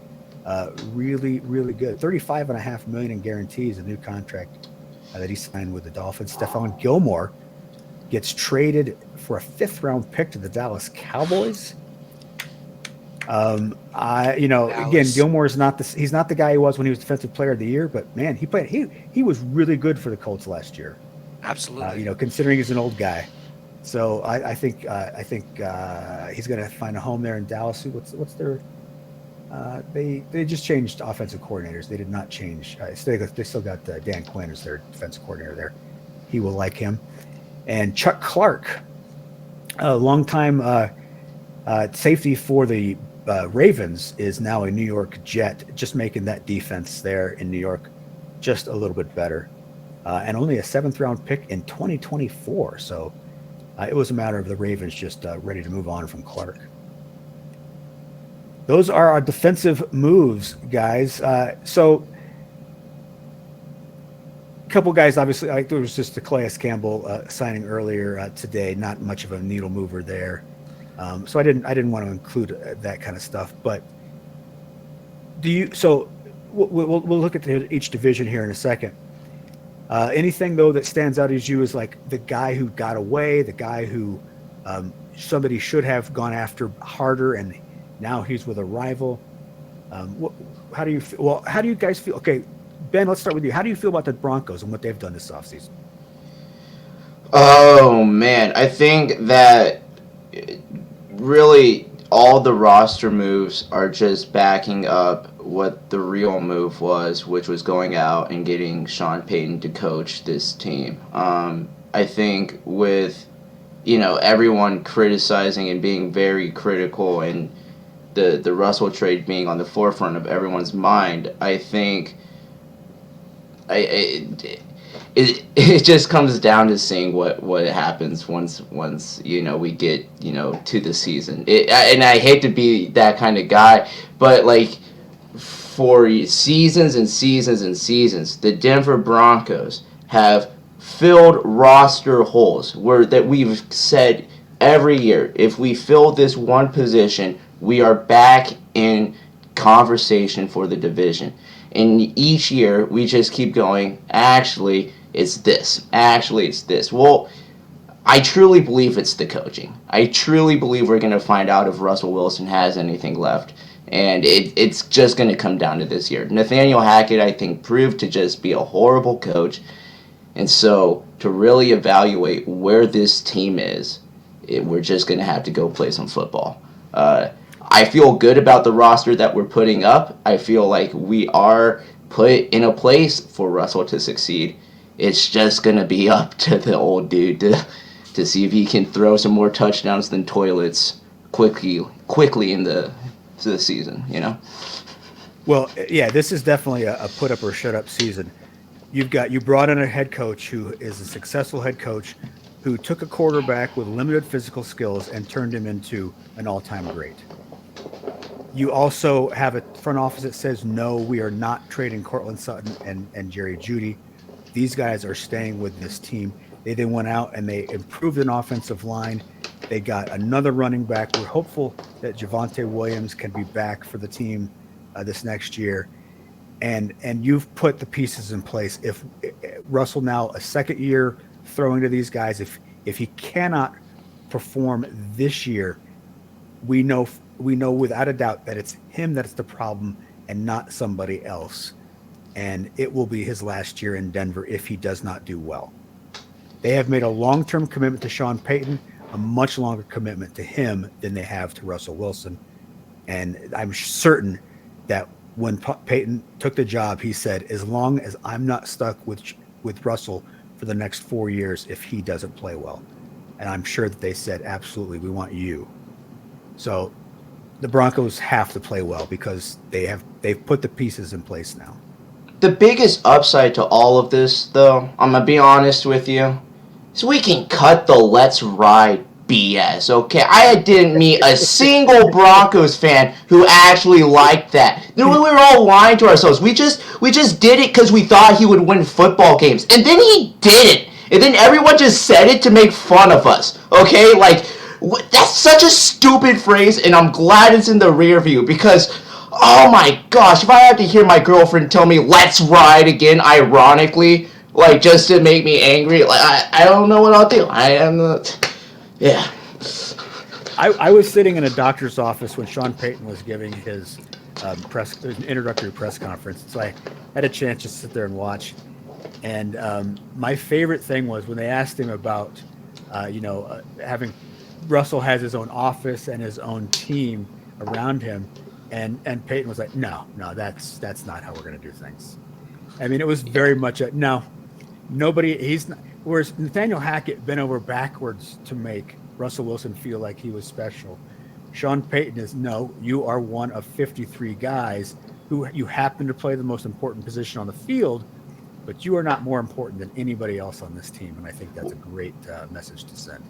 really, really good. $35.5 million in guarantees, a new contract that he signed with the Dolphins. Stephon Gilmore gets traded for a 5th-round pick to the Dallas Cowboys. Again, Dallas. Gilmore's he's not the guy he was when he was Defensive Player of the Year, but man, he was really good for the Colts last year. Absolutely. Considering he's an old guy. So I think he's going to find a home there in Dallas. What's their they just changed offensive coordinators. They did not change. They still got Dan Quinn as their defensive coordinator there. He will like him. And Chuck Clark, a longtime safety for the Ravens, is now a New York Jet, just making that defense there in New York just a little bit better. And only a 7th-round pick in 2024. So it was a matter of the Ravens just ready to move on from Clark. Those are our defensive moves, guys. So a couple guys, obviously, there was just the Calais Campbell signing earlier today. Not much of a needle mover there. So I didn't want to include that kind of stuff. But so we'll look at each division here in a second. Anything though that stands out as you as like the guy who got away, the guy who somebody should have gone after harder, and now he's with a rival. How do you feel? Well, how do you guys feel? Okay, Ben, let's start with you. How do you feel about the Broncos and what they've done this offseason? Oh man, I think that really all the roster moves are just backing up what the real move was, which was going out and getting Sean Payton to coach this team. I think with everyone criticizing and being very critical, and the Russell trade being on the forefront of everyone's mind, I think it just comes down to seeing what happens once we get to the season. And I hate to be that kind of guy, but like for seasons and seasons and seasons, the Denver Broncos have filled roster holes that we've said every year, if we fill this one position, we are back in conversation for the division. And each year, we just keep going, actually, it's this. Actually, it's this. Well, I truly believe it's the coaching. I truly believe we're going to find out if Russell Wilson has anything left. And it's just going to come down to this year. Nathaniel Hackett, I think, proved to just be a horrible coach. And so, to really evaluate where this team is, we're just going to have to go play some football. I feel good about the roster that we're putting up. I feel like we are put in a place for Russell to succeed. It's just going to be up to the old dude to see if he can throw some more touchdowns than toilets quickly in the season, Well, yeah, this is definitely a put up or shut up season. You brought in a head coach who is a successful head coach who took a quarterback with limited physical skills and turned him into an all-time great. You also have a front office that says, no, we are not trading Cortland Sutton and Jerry Jeudy. These guys are staying with this team. They then went out and they improved an offensive line. They got another running back. We're hopeful that Javonte Williams can be back for the team this next year. And you've put the pieces in place. If Russell now a second year throwing to these guys, if he cannot perform this year, we know without a doubt that it's him that's the problem and not somebody else. And it will be his last year in Denver if he does not do well. They have made a long-term commitment to Sean Payton, a much longer commitment to him than they have to Russell Wilson. And I'm certain that when Payton took the job, he said, as long as I'm not stuck with Russell for the next 4 years if he doesn't play well. And I'm sure that they said, absolutely, we want you. So the Broncos have to play well because they've put the pieces in place now. The biggest upside to all of this, though, I'm going to be honest with you, is we can cut the let's ride BS, okay? I didn't meet a single Broncos fan who actually liked that. We were all lying to ourselves. We just did it because we thought he would win football games. And then he didn't. And then everyone just said it to make fun of us, okay? Like, that's such a stupid phrase, and I'm glad it's in the rear view because Oh my gosh, if I have to hear my girlfriend tell me let's ride again, ironically, like just to make me angry, like I don't know what I'll do. I am the yeah. I was sitting in a doctor's office when Sean Payton was giving his introductory press conference, so I had a chance to sit there and watch. And my favorite thing was when they asked him about, having Russell has his own office and his own team around him, and Peyton was like, no, that's not how we're going to do things. I mean, it was very much a no. Nobody. He's not. Whereas Nathaniel Hackett bent over backwards to make Russell Wilson feel like he was special. Sean Payton is no. You are one of 53 guys who you happen to play the most important position on the field, but you are not more important than anybody else on this team. And I think that's a great message to send.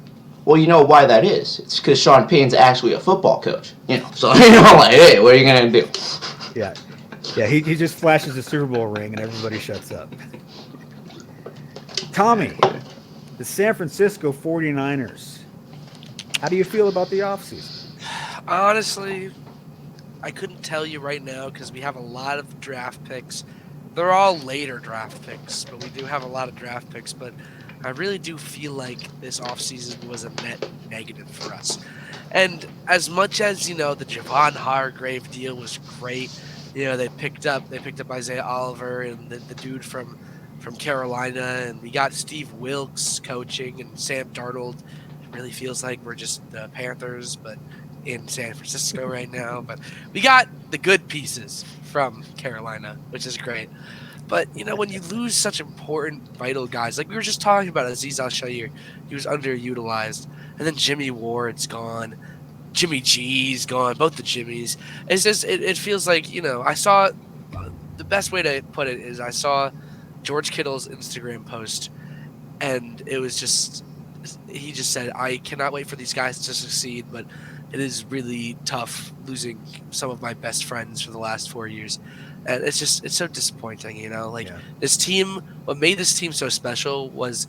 Well, you know why that is? It's because Sean Payton's actually a football coach. So like, hey, what are you gonna do? Yeah. He just flashes the Super Bowl ring and everybody shuts up. Tommy, the San Francisco 49ers. How do you feel about the offseason? Honestly, I couldn't tell you right now because we have a lot of draft picks. They're all later draft picks, but we do have a lot of draft picks. But I really do feel like this offseason was a net negative for us. And as much as, the Javon Hargrave deal was great, they picked up Isaiah Oliver and the dude from Carolina, and we got Steve Wilkes coaching, and Sam Darnold. It really feels like we're just the Panthers, but in San Francisco right now. But we got the good pieces from Carolina, which is great. But, when you lose such important, vital guys, like we were just talking about Azeez Al-Shaair, he was underutilized. And then Jimmy Ward's gone. Jimmy G's gone. Both the Jimmys. It's just, it feels like, I saw, the best way to put it is I saw George Kittle's Instagram post, and it was just, he just said, I cannot wait for these guys to succeed, but it is really tough losing some of my best friends for the last 4 years. And it's so disappointing, This team, what made this team so special was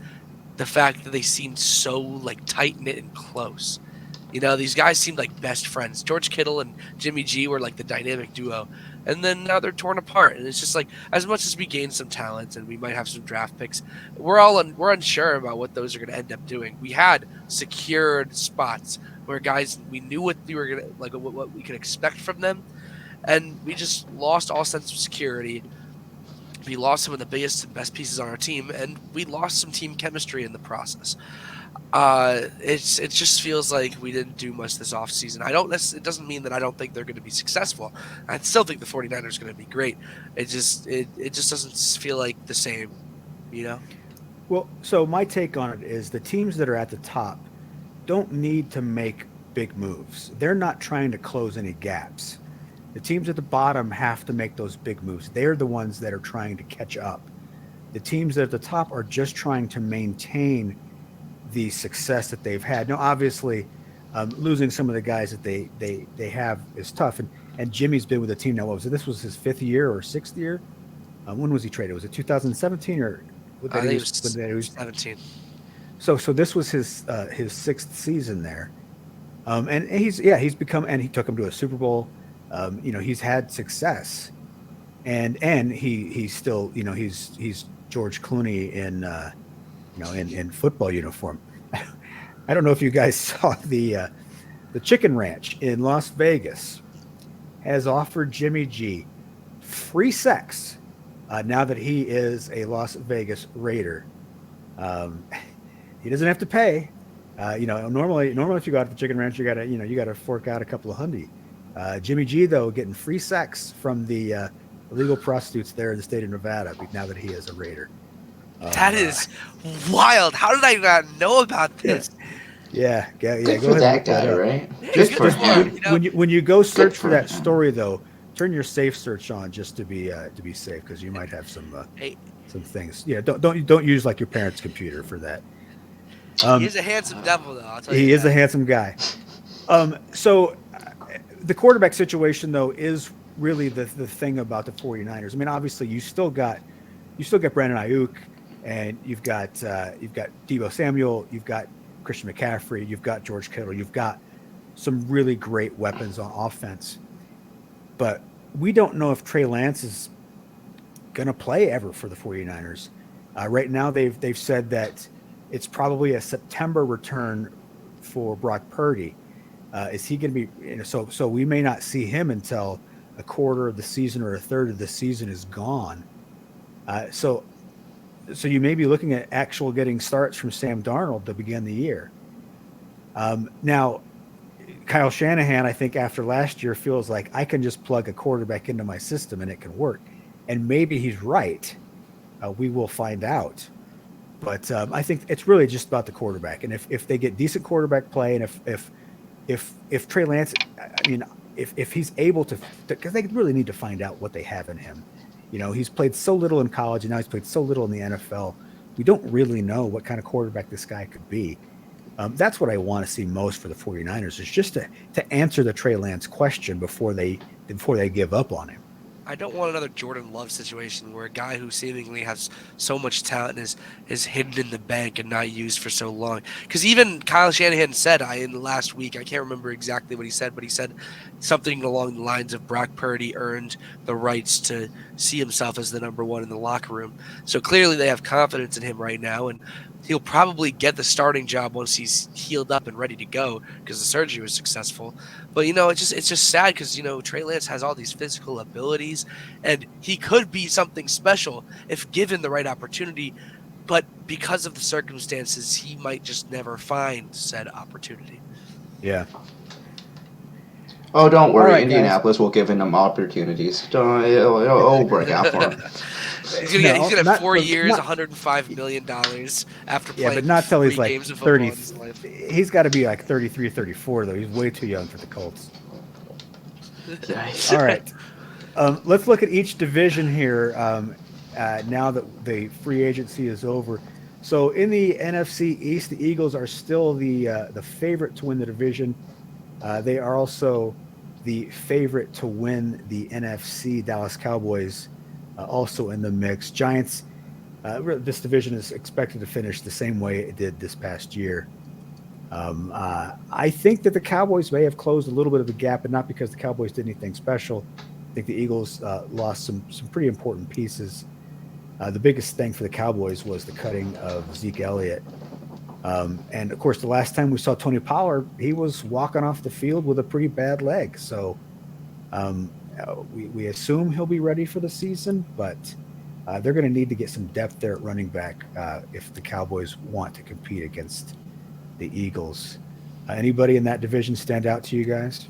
the fact that they seemed so like tight knit and close. These guys seemed like best friends. George Kittle and Jimmy G were like the dynamic duo, and then now they're torn apart. And it's just like, as much as we gained some talent and we might have some draft picks, we're unsure about what those are going to end up doing. We had secured spots where guys, we knew what we were going to like, what we could expect from them. And we just lost all sense of security. We lost some of the biggest and best pieces on our team, and we lost some team chemistry in the process. It just feels like we didn't do much this offseason. It doesn't mean that I don't think they're going to be successful. I still think the 49ers are going to be great. It just doesn't feel like the same, Well, so my take on it is the teams that are at the top don't need to make big moves. They're not trying to close any gaps. The teams at the bottom have to make those big moves. They're the ones that are trying to catch up. The teams at the top are just trying to maintain the success that they've had. Now, obviously, losing some of the guys that they have is tough. And Jimmy's been with the team now. What was it? This was his 5th year or 6th year? When was he traded? Was it 2017 or? I think it was 17. So this was his 6th season there, and he's become, and he took him to a Super Bowl. He's had success, and he's still, he's George Clooney in football uniform. I don't know if you guys saw the Chicken Ranch in Las Vegas has offered Jimmy G free sex now that he is a Las Vegas Raider. He doesn't have to pay. Normally if you go out to the Chicken Ranch, you gotta fork out a couple of hundy. Jimmy G, though, getting free sex from the illegal prostitutes there in the state of Nevada now that he is a Raider. That is wild. How did I not know about this? Yeah. Good Go for ahead. that guy, right? Yeah, Good good for for him. him. When you go search for for that him. story, though, turn your safe search on just to be safe, because you might have some Hey, things. Yeah, don't use like your parents' computer for that. he's a handsome devil, though. I'll tell you He is that. a handsome guy. So the quarterback situation, though, is really the thing about the 49ers. I mean, obviously, you still got Brandon Ayuk, and you've got Deebo Samuel, you've got Christian McCaffrey, you've got George Kittle, you've got some really great weapons on offense. But we don't know if Trey Lance is going to play ever for the 49ers. Right now, they've said that it's probably a September return for Brock Purdy. Is he going to be? So we may not see him until a quarter of the season or a third of the season is gone. So you may be looking at actual getting starts from Sam Darnold to begin the year. Now, Kyle Shanahan, I think after last year, feels like I can just plug a quarterback into my system and it can work. And maybe he's right. We will find out. But I think it's really just about the quarterback. And if they get decent quarterback play, and if Trey Lance, I mean, if he's able to, because they really need to find out what they have in him. He's played so little in college, and now he's played so little in the NFL. We don't really know what kind of quarterback this guy could be. That's what I want to see most for the 49ers, is just to answer the Trey Lance question before they give up on him. I don't want another Jordan Love situation where a guy who seemingly has so much talent is hidden in the bank and not used for so long. Because even Kyle Shanahan said in the last week, I can't remember exactly what he said, but he said something along the lines of Brock Purdy earned the rights to see himself as the number one in the locker room. So clearly they have confidence in him right now, and he'll probably get the starting job once he's healed up and ready to go because the surgery was successful. But, it's just sad because, Trey Lance has all these physical abilities, and he could be something special if given the right opportunity. But because of the circumstances, he might just never find said opportunity. Yeah. Oh, don't worry. All right, Indianapolis will give him opportunities. It'll work out for him. He's gonna have 4 years, $105 million after playing but not till he's 3 like games of football 30. in his life. He's got to be like 33, 34, though. He's way too young for the Colts. Yikes. All right. Let's look at each division here now that the free agency is over. So in the NFC East, the Eagles are still the favorite to win the division. They are also the favorite to win the NFC. Dallas Cowboys also in the mix. Giants, this division is expected to finish the same way it did this past year. I think that the Cowboys may have closed a little bit of a gap, but not because the Cowboys did anything special. I think the Eagles lost some pretty important pieces. The biggest thing for the Cowboys was the cutting of Zeke Elliott. And, of course, the last time we saw Tony Pollard, he was walking off the field with a pretty bad leg. So we assume he'll be ready for the season, but they're going to need to get some depth there at running back if the Cowboys want to compete against the Eagles. Anybody in that division stand out to you guys?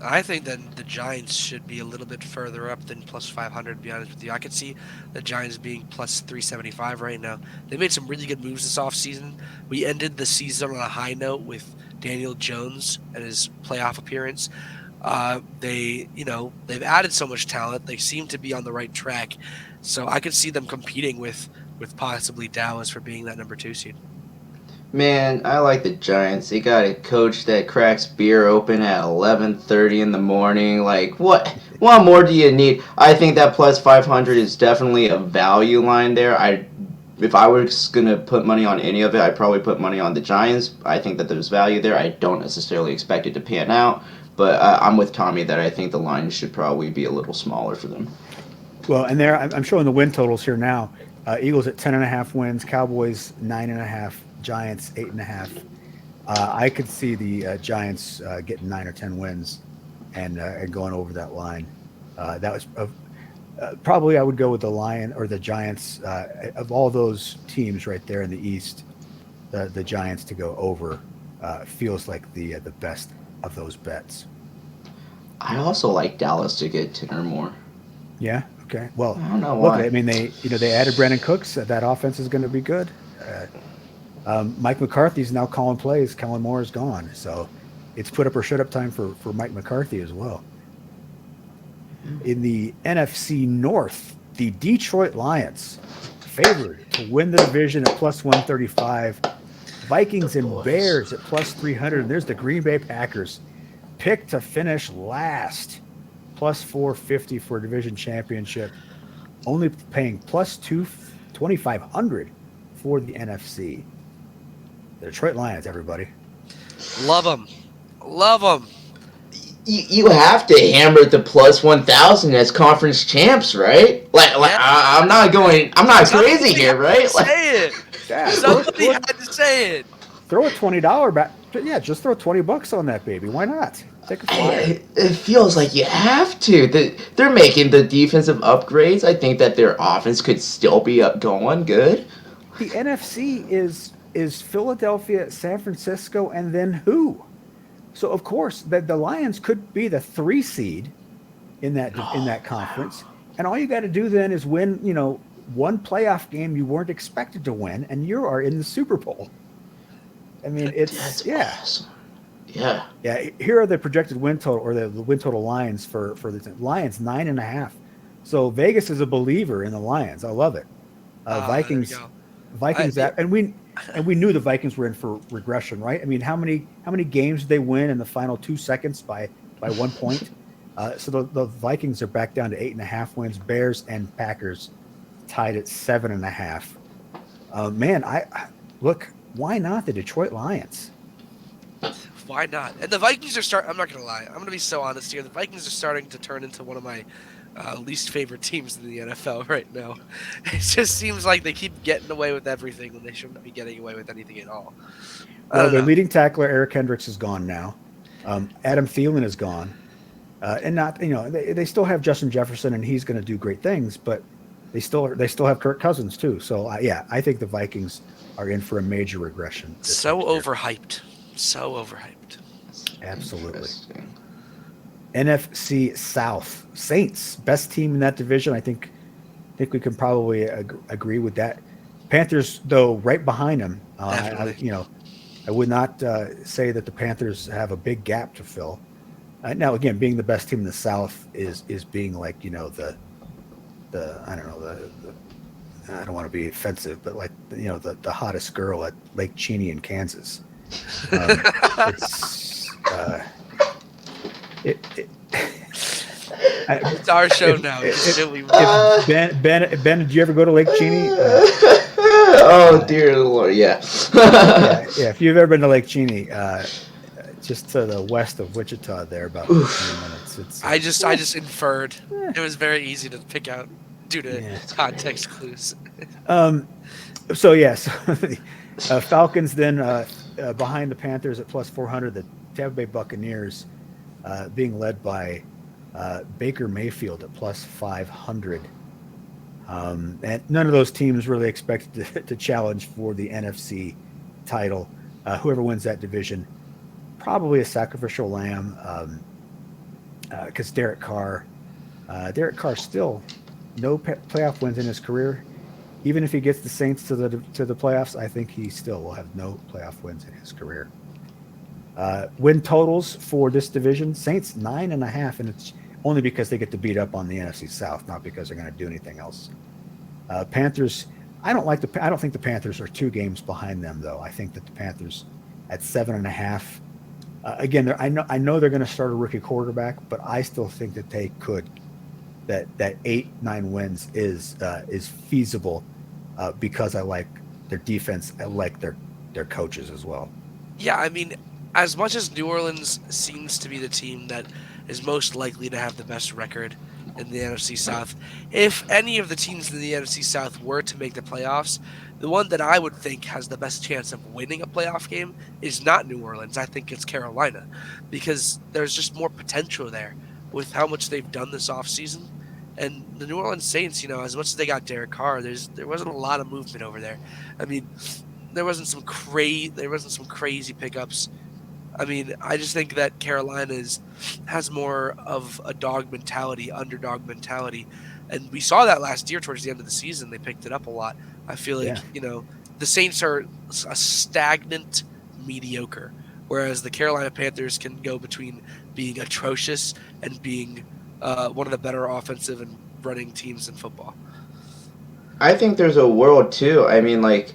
I think that the Giants should be a little bit further up than plus 500, to be honest with you. I could see the Giants being plus 375 right now. They made some really good moves this offseason. We ended the season on a high note with Daniel Jones and his playoff appearance. They've added so much talent. They seem to be on the right track. So I could see them competing with possibly Dallas for being that number 2 seed. Man, I like the Giants. They got a coach that cracks beer open at 11:30 in the morning. Like, what more do you need? I think that plus 500 is definitely a value line there. If I was going to put money on any of it, I'd probably put money on the Giants. I think that there's value there. I don't necessarily expect it to pan out, but I'm with Tommy that I think the line should probably be a little smaller for them. Well, and I'm showing the win totals here now. Eagles at 10.5 wins, Cowboys 9.5, Giants 8.5. I could see the Giants getting 9 or 10 wins and going over that line. That was probably I would go with the Lion or the Giants of all those teams right there in the East. The Giants to go over feels like the best of those bets. I also like Dallas to get 10 or more. Yeah. Okay. Well, I don't know look, why. I mean, they added Brandon Cooks. That offense is going to be good. Mike McCarthy's now calling plays. Kellen Moore is gone, so it's put up or shut up time for Mike McCarthy as well. In the NFC North, the Detroit Lions favored to win the division at plus 135. Vikings and Bears at plus 300. And there's the Green Bay Packers picked to finish last, plus 450 for a division championship, only paying plus 2,500 for the NFC. The Detroit Lions, everybody. Love them. you have to hammer the plus 1,000 as conference champs, right? Yeah. I'm not crazy here, right? Say it. Yeah, Somebody had to say it. throw a $20 back. Yeah, just throw $20 on that baby. Why not? Take a flyer. It feels like you have to. They're making the defensive upgrades. I think that their offense could still be going good. The NFC is Philadelphia, San Francisco, and then who? So of course the Lions could be the 3 seed in that conference, and all you got to do then is win, one playoff game you weren't expected to win, and you are in the Super Bowl. I mean, That's awesome. Yeah. Yeah. Here are the projected win total, or the win total lines for the Lions, 9.5. So Vegas is a believer in the Lions. I love it. Vikings, there you go. Vikings, and we knew the Vikings were in for regression, right? I mean, how many games did they win in the final 2 seconds by 1 point? So the Vikings are back down to 8.5 wins. Bears and Packers tied at 7.5. Man, I look. Why not the Detroit Lions? Why not? And the Vikings are I'm not gonna lie. I'm gonna be so honest here. The Vikings are starting to turn into one of my least favorite teams in the NFL right now. It just seems like they keep getting away with everything when they shouldn't be getting away with anything at all. Well, their leading tackler Eric Hendricks is gone now. Adam Thielen is gone, and not they still have Justin Jefferson, and he's going to do great things, but they still have Kirk Cousins too. So I think the Vikings are in for a major regression. So overhyped. So overhyped. Absolutely. NFC South, Saints, best team in that division. I think we can probably agree with that. Panthers, though, right behind them. I would not say that the Panthers have a big gap to fill. Now, again, being the best team in the South is being like the I don't know I don't want to be offensive, but like the hottest girl at Lake Cheney in Kansas. It's our show now. Ben, did you ever go to Lake Cheney? Oh dear Lord, yeah. yeah. If you've ever been to Lake Cheney, just to the west of Wichita, there about 15 minutes. It's I just inferred. It was very easy to pick out due to context clues. So the Falcons then behind the Panthers at plus 400. The Tampa Bay Buccaneers being led by Baker Mayfield at plus 500. And none of those teams really expected to challenge for the NFC title. Whoever wins that division, probably a sacrificial lamb, because Derek Carr still no playoff wins in his career. Even if he gets the Saints to the playoffs, I think he still will have no playoff wins in his career. Win totals for this division: Saints 9.5, and it's only because they get to beat up on the NFC South, not because they're going to do anything else. Panthers, I don't think the Panthers are 2 games behind them, though. I think that the Panthers at 7.5. Again, I know they're going to start a rookie quarterback, but I still think that they could. That 8-9 wins is feasible because I like their defense. I like their coaches as well. Yeah, I mean, as much as New Orleans seems to be the team that is most likely to have the best record in the NFC South, if any of the teams in the NFC South were to make the playoffs, the one that I would think has the best chance of winning a playoff game is not New Orleans. I think it's Carolina, because there's just more potential there with how much they've done this offseason. And the New Orleans Saints, as much as they got Derek Carr, there wasn't a lot of movement over there. I mean, there wasn't some crazy pickups. I mean, I just think that Carolina has more of a underdog mentality. And we saw that last year towards the end of the season. They picked it up a lot. I feel like, the Saints are a stagnant mediocre, whereas the Carolina Panthers can go between being atrocious and being one of the better offensive and running teams in football. I think there's a world, too. I mean, like,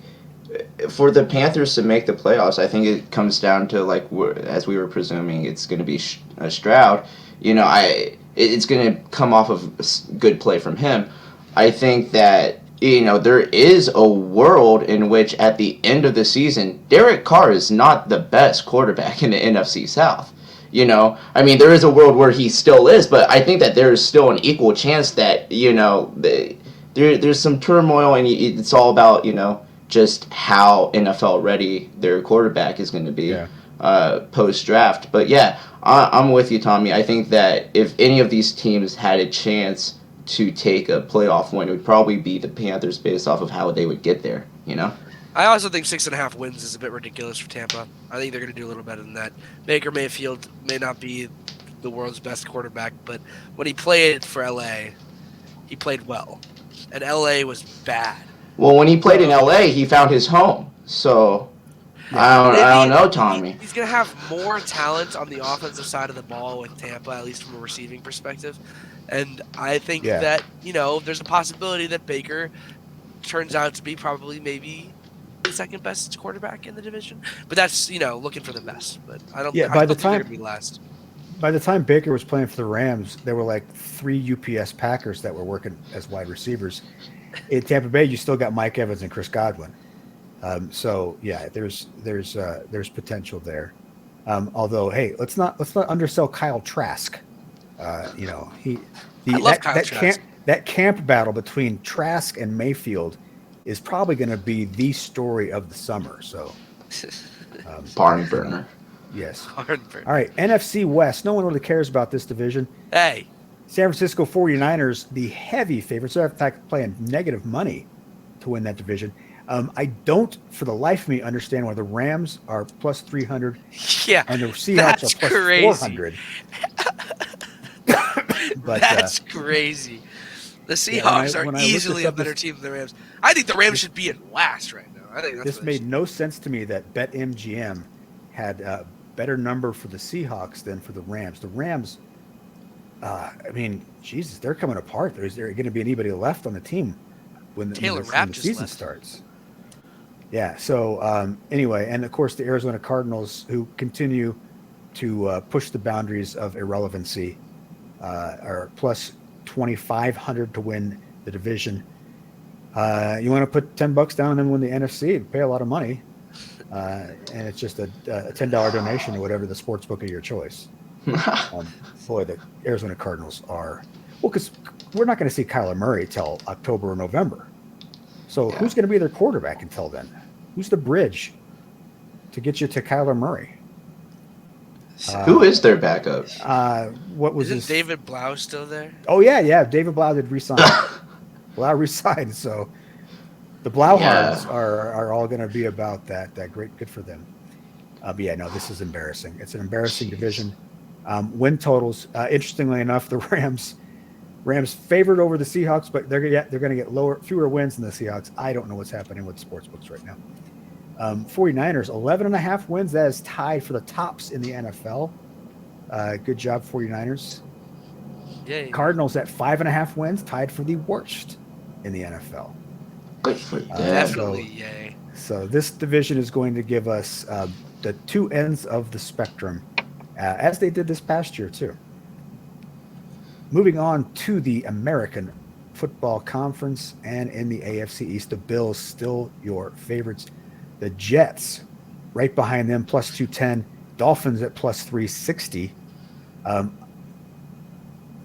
for the Panthers to make the playoffs, I think it comes down to, like, as we were presuming, it's going to be Stroud. It's going to come off of good play from him. I think that, there is a world in which at the end of the season, Derek Carr is not the best quarterback in the NFC South. You know, I mean, there is a world where he still is, but I think that there is still an equal chance that, you know, there's some turmoil, and it's all about, you know, just how NFL ready their quarterback is going to be post draft. But yeah, I'm with you, Tommy. I think that if any of these teams had a chance to take a playoff win, it would probably be the Panthers based off of how they would get there, you know? I also think 6.5 wins is a bit ridiculous for Tampa. I think they're going to do a little better than that. Baker Mayfield may not be the world's best quarterback, but when he played for LA, he played well. And LA was bad. Well, when he played in LA, he found his home. So I don't know, Tommy. He's going to have more talent on the offensive side of the ball with Tampa, at least from a receiving perspective. And I think that, you know, there's a possibility that Baker turns out to be probably maybe the second best quarterback in the division. But that's, you know, looking for the best. But I don't think they're going to be last. By the time Baker was playing for the Rams, there were like 3 UPS Packers that were working as wide receivers. In Tampa Bay, you still got Mike Evans and Chris Godwin. So yeah, there's potential there. Although, hey, let's not undersell Kyle Trask. You know, that camp battle between Trask and Mayfield is probably going to be the story of the summer. So, barn burner. Yes. Barn burner. All right, NFC West. No one really cares about this division. Hey. San Francisco 49ers, the heavy favorites. They're in fact playing negative money to win that division. I don't, for the life of me, understand why the Rams are plus 300 and the Seahawks are plus crazy. 400. But, that's crazy. The Seahawks are easily a better team than the Rams. I think the Rams should be in last right now. I think that's this made no sense to me that BetMGM had a better number for the Seahawks than for the Rams. The Rams, I mean, Jesus, they're coming apart. Is there going to be anybody left on the team when the season starts? Yeah. So anyway, and of course the Arizona Cardinals, who continue to push the boundaries of irrelevancy, are plus 2,500 to win the division. You want to put $10 down and then win the NFC, pay a lot of money, and it's just a $10 donation or whatever the sports book of your choice. Boy, the Arizona Cardinals are because we're not going to see Kyler Murray till October or November. So who's going to be their quarterback until then? Who's the bridge to get you to Kyler Murray? Who is their backup? What was Isn't David Blau still there? Oh yeah. David Blau did resign. Blau resigned, so the Blauhards are all going to be about that. Great, good for them. But yeah, no, this is embarrassing. It's an embarrassing division. Win totals. Interestingly enough, the Rams favored over the Seahawks, but they're going to get fewer wins than the Seahawks. I don't know what's happening with sports books right now. 49ers, 11.5 wins. That is tied for the tops in the NFL. Good job, 49ers. Yay. Cardinals at 5.5 wins, tied for the worst in the NFL. Good for them. Definitely, yay. So this division is going to give us the two ends of the spectrum, as they did this past year too. Moving on to the American Football Conference, and in the AFC East, the Bills still your favorites. The Jets, right behind them, plus 210. Dolphins at plus 360.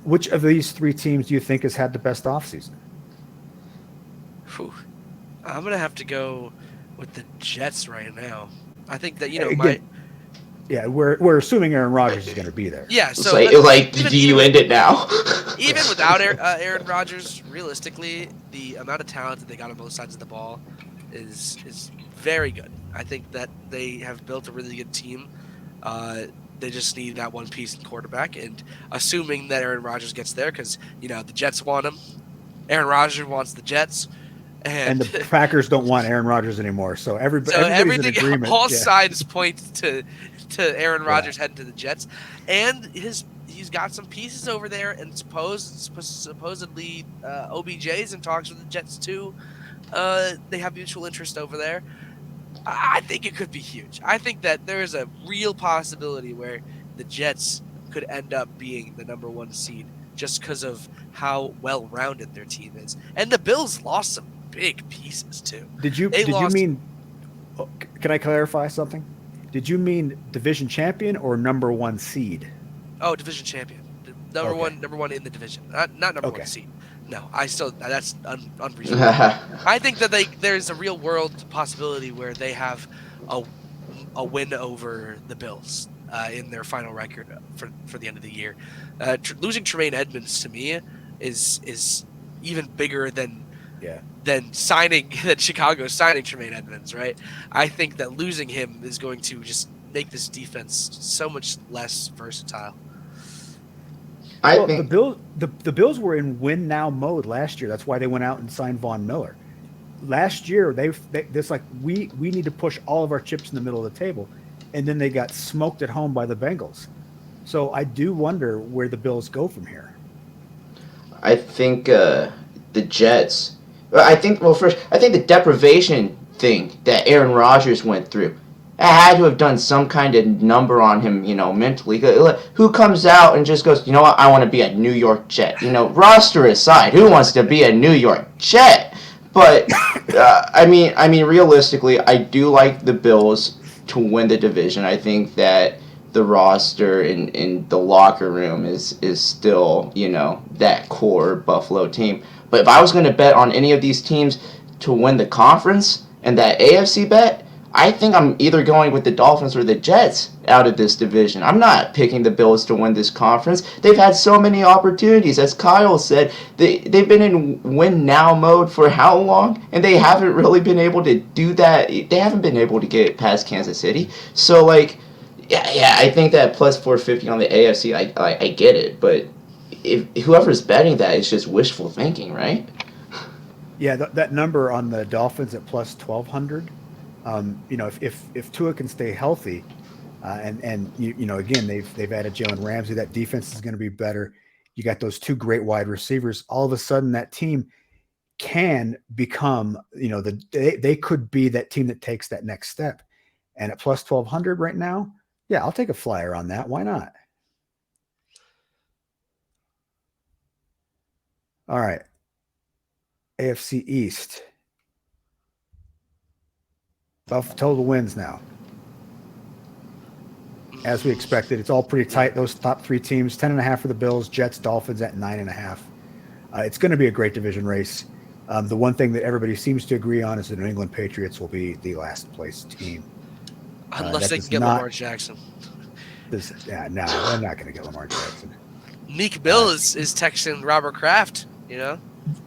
Which of these three teams do you think has had the best offseason? I'm going to have to go with the Jets right now. I think that, Yeah, we're assuming Aaron Rodgers is going to be there. Yeah, so do you end it now? Even without Aaron Rodgers, realistically, the amount of talent that they got on both sides of the ball is very good. I think that they have built a really good team. They just need that one piece in quarterback, and assuming that Aaron Rodgers gets there, because the Jets want him, Aaron Rodgers wants the Jets, and the Packers don't want Aaron Rodgers anymore. So everybody's in agreement. All sides point to Aaron Rodgers heading to the Jets, and he's got some pieces over there, and supposedly OBJ's in talks with the Jets too. They have mutual interest over there. I think it could be huge. I think that there is a real possibility where the Jets could end up being the number 1 seed just because of how well-rounded their team is. And the Bills lost some big pieces too. Did you mean? Can I clarify something? Did you mean division champion or number 1 seed? Oh, division champion, Okay. number one in the division, not number Okay. one seed. No, that's unreasonable. I think that there's a real world possibility where they have a win over the Bills in their final record for the end of the year. Losing Tremaine Edmonds to me is even bigger than Yeah. than Chicago signing Tremaine Edmonds, right? I think that losing him is going to just make this defense so much less versatile. I think the Bills were in win now mode last year. That's why they went out and signed Von Miller. Last year, this like we need to push all of our chips in the middle of the table, and then they got smoked at home by the Bengals. So I do wonder where the Bills go from here. I think the Jets. I think the deprivation thing that Aaron Rodgers went through. I had to have done some kind of number on him, mentally. Who comes out and just goes, you know what, I want to be a New York Jet? Roster aside, who wants to be a New York Jet? But I mean, realistically, I do like the Bills to win the division. I think that the roster in the locker room is still, that core Buffalo team. But if I was going to bet on any of these teams to win the conference and that AFC bet, I think I'm either going with the Dolphins or the Jets out of this division. I'm not picking the Bills to win this conference. They've had so many opportunities. As Kyle said, they've been in win-now mode for how long? And they haven't really been able to do that. They haven't been able to get past Kansas City. So, yeah, I think that plus 450 on the AFC, I get it. But if whoever's betting that is just wishful thinking, right? Yeah, that number on the Dolphins at plus 1,200. If Tua can stay healthy, and again they've added Jalen Ramsey, that defense is going to be better. You got those two great wide receivers. All of a sudden, that team can become, they could be that team that takes that next step. And at plus 1,200 right now, yeah, I'll take a flyer on that. Why not? All right, AFC East. Total wins now. As we expected, it's all pretty tight. Those top three teams, 10.5 for the Bills, Jets, Dolphins at 9.5. It's going to be a great division race. The one thing that everybody seems to agree on is the New England Patriots will be the last place team. Unless they can get Lamar Jackson. No, they're not going to get Lamar Jackson. Meek Mill is texting Robert Kraft,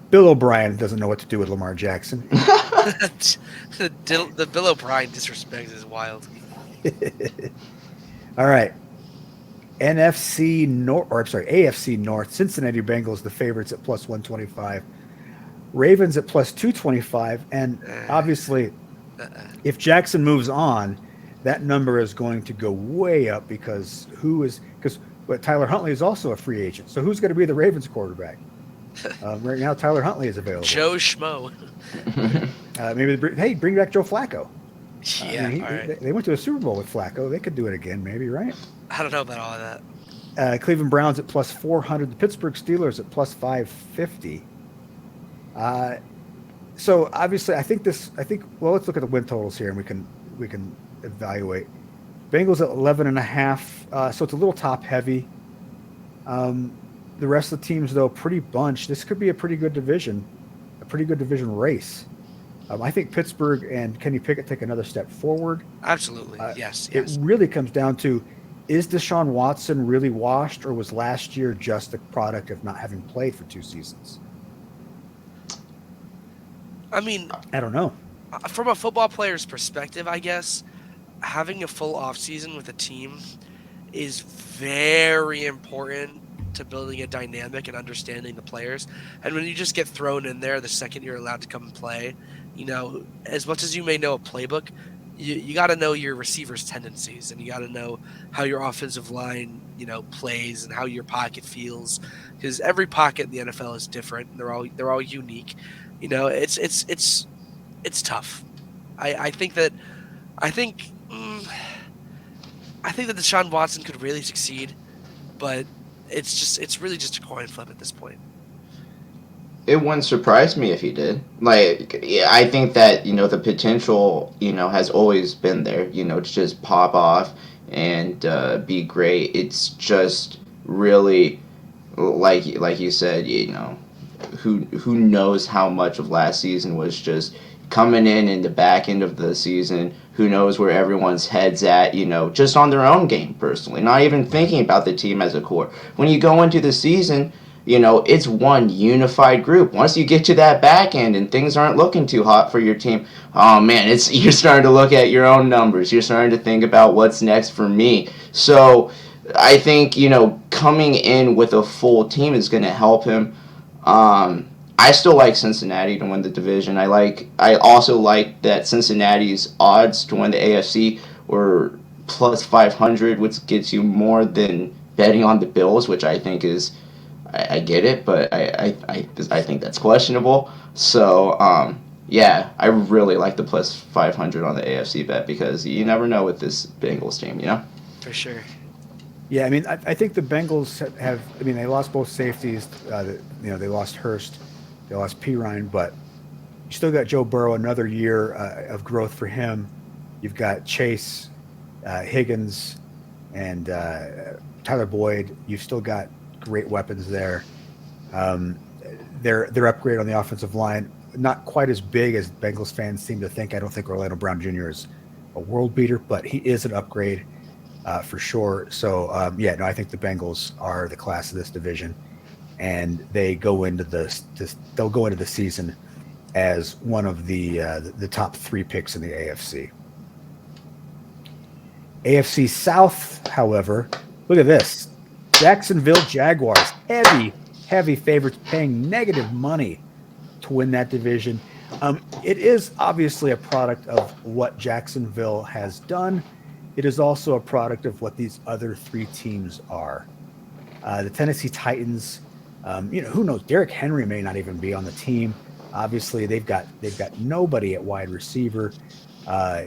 Bill O'Brien doesn't know what to do with Lamar Jackson. The Bill O'Brien disrespect is wild. All right. AFC North. Cincinnati Bengals, the favorites at plus 125. Ravens at plus 225. And obviously, if Jackson moves on, that number is going to go way up because Tyler Huntley is also a free agent. So who's going to be the Ravens quarterback? Right now, Tyler Huntley is available. Joe Schmo. Bring back Joe Flacco. Yeah, all right. They went to a Super Bowl with Flacco. They could do it again, maybe, right? I don't know about all of that. Cleveland Browns at plus 400. The Pittsburgh Steelers at plus 550. So obviously, well, let's look at the win totals here, and we can evaluate. Bengals at 11.5. So it's a little top heavy. The rest of the teams, though, pretty bunched. This could be a pretty good division race. I think Pittsburgh and Kenny Pickett take another step forward. Absolutely, yes. It really comes down to, is Deshaun Watson really washed, or was last year just a product of not having played for 2 seasons? I mean, I don't know. From a football player's perspective, I guess, having a full offseason with a team is very important to building a dynamic and understanding the players. And when you just get thrown in there the second you're allowed to come and play, as much as you may know a playbook, you got to know your receivers' tendencies, and you got to know how your offensive line, plays, and how your pocket feels, because every pocket in the NFL is different. And they're all unique. It's tough. I think that Deshaun Watson could really succeed, but it's really just a coin flip at this point. it wouldn't surprise me if he did. Like, yeah, I think that the potential has always been there. To just pop off and be great. It's just really like you said. Who knows how much of last season was just coming in the back end of the season. Who knows where everyone's heads at, just on their own game personally, not even thinking about the team as a core. When you go into the season, it's one unified group. Once you get to that back end and things aren't looking too hot for your team, oh man, you're starting to look at your own numbers. You're starting to think about what's next for me. So I think, coming in with a full team is going to help him. I still like Cincinnati to win the division. I also like that Cincinnati's odds to win the AFC were plus 500, which gets you more than betting on the Bills, which I think is, I get it, but I think that's questionable. So yeah, I really like the plus 500 on the AFC bet because you never know with this Bengals team, For sure. Yeah, I mean, I think the Bengals have. I mean, they lost both safeties. They lost Hurst, they lost Pirine, but you still got Joe Burrow, another year of growth for him. You've got Chase, Higgins, and Tyler Boyd. You've still got great weapons there. Their upgrade on the offensive line, not quite as big as Bengals fans seem to think. I don't think Orlando Brown Jr. is a world beater, but he is an upgrade. For sure. So I think the Bengals are the class of this division, and they go into they'll go into the season as one of the top 3 picks in the AFC. AFC South, however, look at this: Jacksonville Jaguars, heavy favorites, paying negative money to win that division. It is obviously a product of what Jacksonville has done. It is also a product of what these other 3 teams are. The Tennessee Titans, who knows? Derrick Henry may not even be on the team. Obviously, they've got nobody at wide receiver.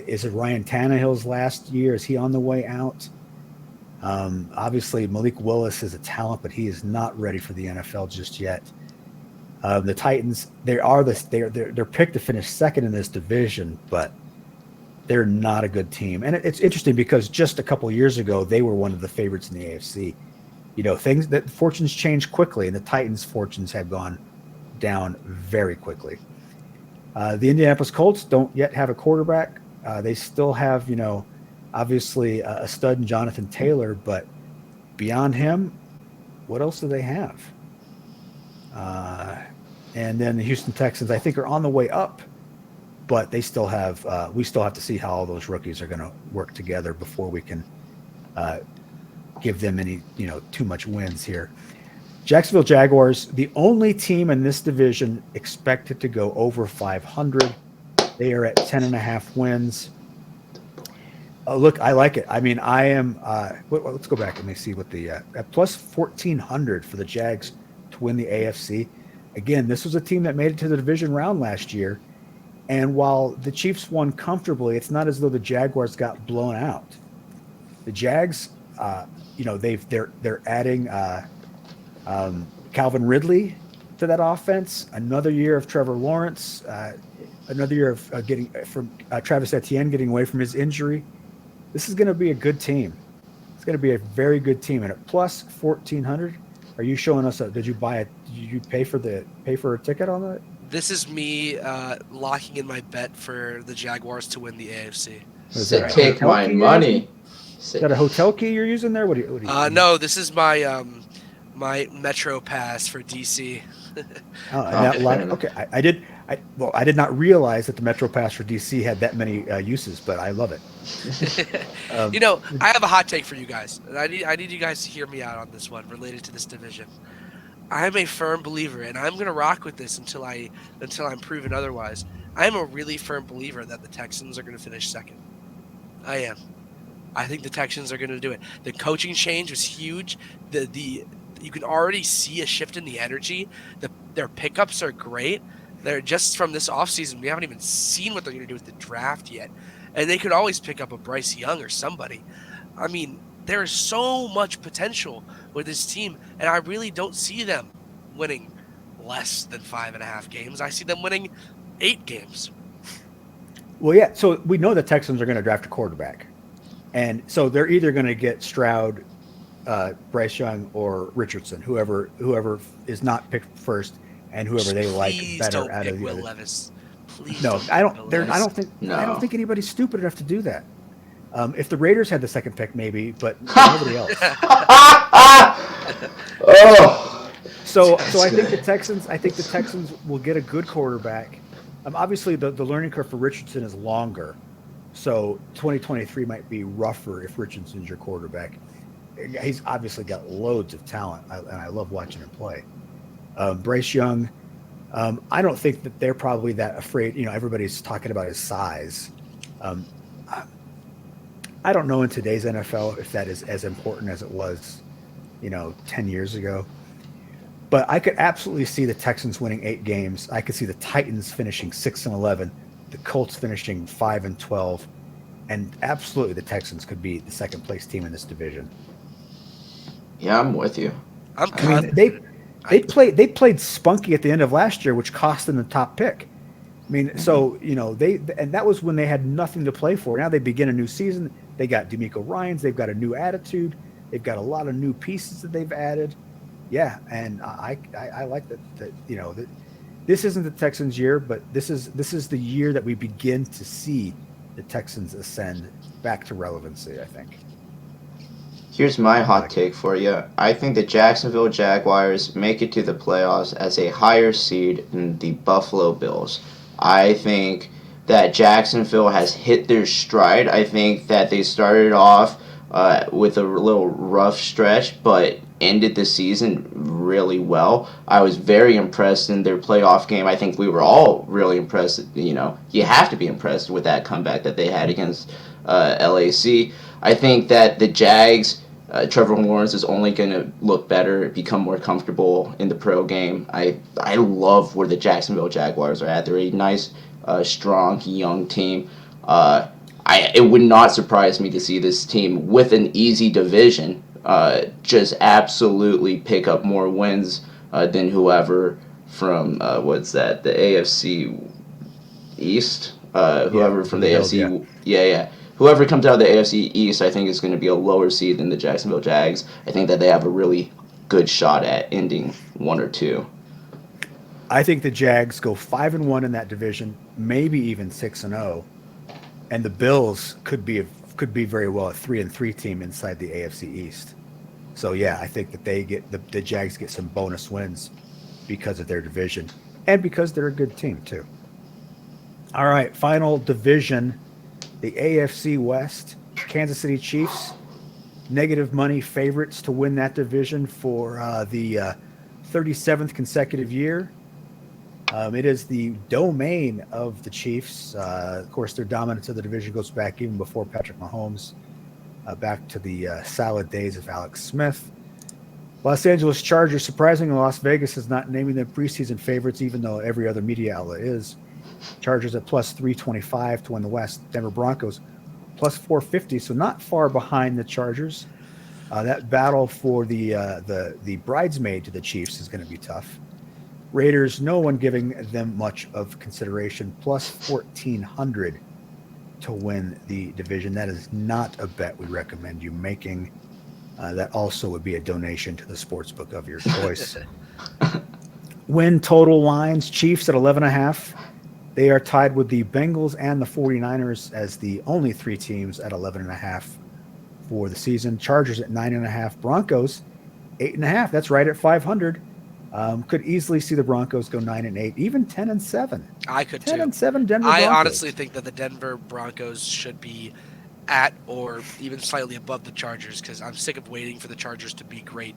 Is it Ryan Tannehill's last year? Is he on the way out? Obviously, Malik Willis is a talent, but he is not ready for the NFL just yet. The Titans, they're picked to finish second in this division, but they're not a good team. And it's interesting because just a couple of years ago, they were one of the favorites in the AFC. Fortunes change quickly, and the Titans' fortunes have gone down very quickly. The Indianapolis Colts don't yet have a quarterback. They still have, obviously a stud in Jonathan Taylor, but beyond him, what else do they have? And then the Houston Texans, I think, are on the way up. But they still have. We still have to see how all those rookies are going to work together before we can give them any, too much wins here. Jacksonville Jaguars, the only team in this division expected to go over 500. They are at 10.5 wins. Look, I like it. I mean, I am. Let's go back and let me see what the at plus 1,400 for the Jags to win the AFC. Again, this was a team that made it to the division round last year. And while the Chiefs won comfortably, it's not as though the Jaguars got blown out. The Jags, they're adding Calvin Ridley to that offense. Another year of Trevor Lawrence. Another year of getting from Travis Etienne getting away from his injury. This is going to be a good team. It's going to be a very good team. And at plus 1,400, are you showing us? Did you pay for a ticket on that? This is me locking in my bet for the Jaguars to win the AFC. Take my money. Is that a hotel key you're using there? What do you no, this is my my Metro Pass for DC. Okay, I did not realize that the Metro Pass for DC had that many uses, but I love it. I have a hot take for you guys. And I need you guys to hear me out on this one related to this division. I'm a firm believer, and I'm going to rock with this until I'm proven otherwise. I'm a really firm believer that the Texans are going to finish second. I am. I think the Texans are going to do it. The coaching change was huge. You can already see a shift in the energy. Their pickups are great. They're just from this offseason. We haven't even seen what they're going to do with the draft yet. And they could always pick up a Bryce Young or somebody. I mean, there is so much potential with this team, and I really don't see them winning less than 5.5 games. I see them winning 8 games. Well, yeah. So we know the Texans are going to draft a quarterback, and so they're either going to get Stroud, Bryce Young, or Richardson, whoever is not picked first, and whoever they like Please better don't out of pick the Will other. Levis. Please No, don't I pick don't. Will There, Levis. I don't think. I don't No. think anybody's stupid enough to do that. If the Raiders had the second pick, maybe, but nobody else. Oh. So I think the Texans will get a good quarterback. Obviously, the learning curve for Richardson is longer, so 2023 might be rougher if Richardson's your quarterback. He's obviously got loads of talent, and I love watching him play. Bryce Young, I don't think that they're probably that afraid. Everybody's talking about his size. I don't know in today's NFL if that is as important as it was, 10 years ago. But I could absolutely see the Texans winning 8 games. I could see the Titans finishing 6-11, the Colts finishing 5-12, and absolutely the Texans could be the second place team in this division. Yeah, I'm with you. I'm I mean, confident. they played spunky at the end of last year, which cost them the top pick. I mean, so and that was when they had nothing to play for. Now they begin a new season. They got DeMeco Ryans. They've got a new attitude. They've got a lot of new pieces that they've added. Yeah, and I like that. That this isn't the Texans' year, but this is the year that we begin to see the Texans ascend back to relevancy, I think. Here's my hot take for you. I think the Jacksonville Jaguars make it to the playoffs as a higher seed than the Buffalo Bills. I think that Jacksonville has hit their stride. I think that they started off with a little rough stretch, but ended the season really well. I was very impressed in their playoff game. I think we were all really impressed. You have to be impressed with that comeback that they had against LAC. I think that the Jags, Trevor Lawrence is only going to look better, become more comfortable in the pro game. I love where the Jacksonville Jaguars are at. They're a nice, strong, young team. It would not surprise me to see this team with an easy division just absolutely pick up more wins than whoever from the AFC East, whoever from the AFC, yeah. Whoever comes out of the AFC East, I think is going to be a lower seed than the Jacksonville Jags. I think that they have a really good shot at ending 1 or 2. I think the Jags go 5-1 in that division, maybe even 6-0, and the Bills could be very well a 3-3 team inside the AFC East. So yeah, I think that they get the Jags get some bonus wins because of their division and because they're a good team too. All right, final division, the AFC West. Kansas City Chiefs, negative money favorites to win that division for the 37th consecutive year. It is the domain of the Chiefs. Of course, their dominance of the division goes back even before Patrick Mahomes, back to the salad days of Alex Smith. Los Angeles Chargers, surprisingly, Las Vegas is not naming them preseason favorites, even though every other media outlet is. Chargers at plus 325 to win the West. Denver Broncos plus 450, so not far behind the Chargers. That battle for the bridesmaid to the Chiefs is going to be tough. Raiders, no one giving them much of consideration, plus 1,400 to win the division. That is not a bet we recommend you making. That also would be a donation to the sports book of your choice. Win total lines, Chiefs at 11.5. They are tied with the Bengals and the 49ers as the only 3 teams at 11.5 for the season. Chargers at 9.5. Broncos 8.5. That's right at 500. Could easily see the Broncos go 9-8, even 10-7. I could 10-7 Denver I Broncos. honestly think that the Denver Broncos should be at or even slightly above the Chargers because I'm sick of waiting for the Chargers to be great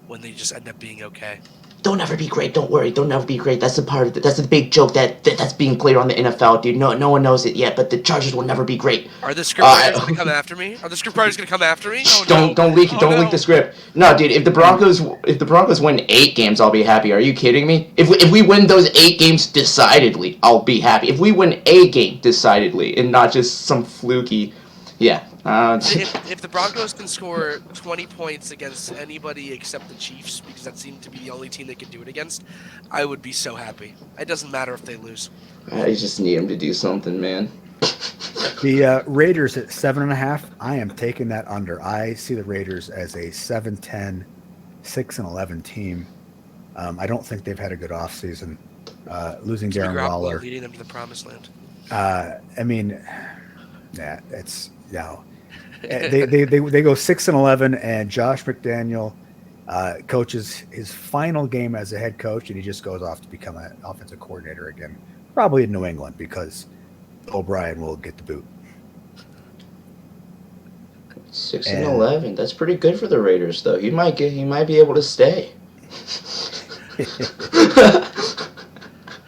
when they just end up being okay. Don't ever be great. Don't worry. Don't ever be great. That's the part of that's the big joke that's being played on the NFL, dude. No one knows it yet, but the Chargers will never be great. Are the script writers going to come after me? Are the script writers going to come after me? Oh, no. Don't leak Oh, don't no. leak the script. No, dude. If the Broncos win 8 games, I'll be happy. Are you kidding me? If we win those 8 games decidedly, I'll be happy. If we win a game decidedly and not just some fluky Yeah. If the Broncos can score 20 points against anybody except the Chiefs, because that seemed to be the only team they could do it against, I would be so happy. It doesn't matter if they lose. I just need him to do something, man. The Raiders at 7.5. I am taking that under. I see the Raiders as a 7-10, 6-11 team. I don't think they've had a good offseason. Losing Jimmy Darren Garoppolo Waller. leading them to the promised land. I mean, yeah, it's no. They go 6-11, and Josh McDaniel coaches his final game as a head coach, and he just goes off to become an offensive coordinator again, probably in New England, because O'Brien will get the boot. 6-11. That's pretty good for the Raiders, though. He might be able to stay.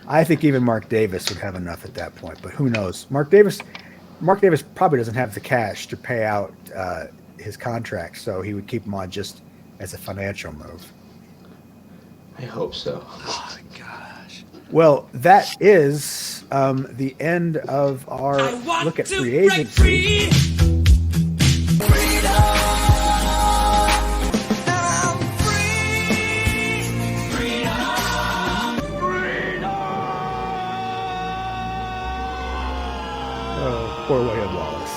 I think even Mark Davis would have enough at that point, but who knows? Mark Davis probably doesn't have the cash to pay out his contract, so he would keep him on just as a financial move. I hope so. Oh my gosh. Well, that is the end of our I want look at to free break agency. free. Freedom. I'm free. Freedom. Oh, poor William Wallace.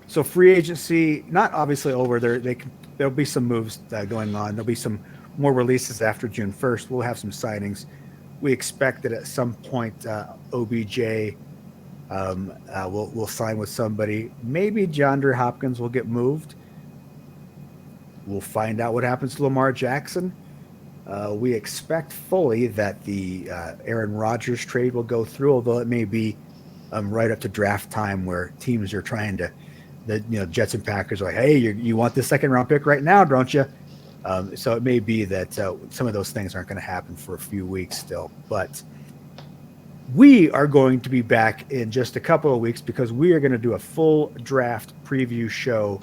So free agency, not obviously over. There'll be some moves going on. There'll be some more releases after June 1st. We'll have some signings. We expect that at some point OBJ will sign with somebody. Maybe DeAndre Hopkins will get moved. We'll find out what happens to Lamar Jackson. We expect fully that the Aaron Rodgers trade will go through, although it may be right up to draft time where teams are trying to, Jets and Packers are like, hey, you want this second round pick right now, don't you? So it may be that some of those things aren't going to happen for a few weeks still. But we are going to be back in just a couple of weeks because we are going to do a full draft preview show.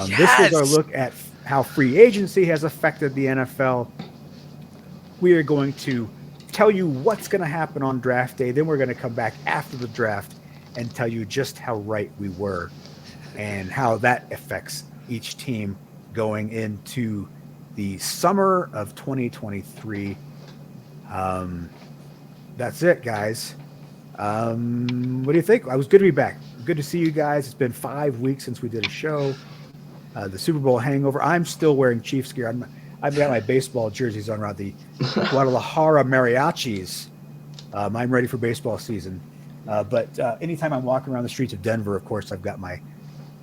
This is our look at how free agency has affected the NFL. We are going to tell you what's going to happen on draft day. Then we're going to come back after the draft and tell you just how right we were and how that affects each team going into the summer of 2023. That's it, guys. What do you think? I was good to be back. Good to see you guys. It's been 5 weeks since we did a show. The Super Bowl hangover. I'm still wearing Chiefs gear. I've got my baseball jerseys on around the Guadalajara Mariachis. I'm ready for baseball season. But anytime I'm walking around the streets of Denver, of course, I've got my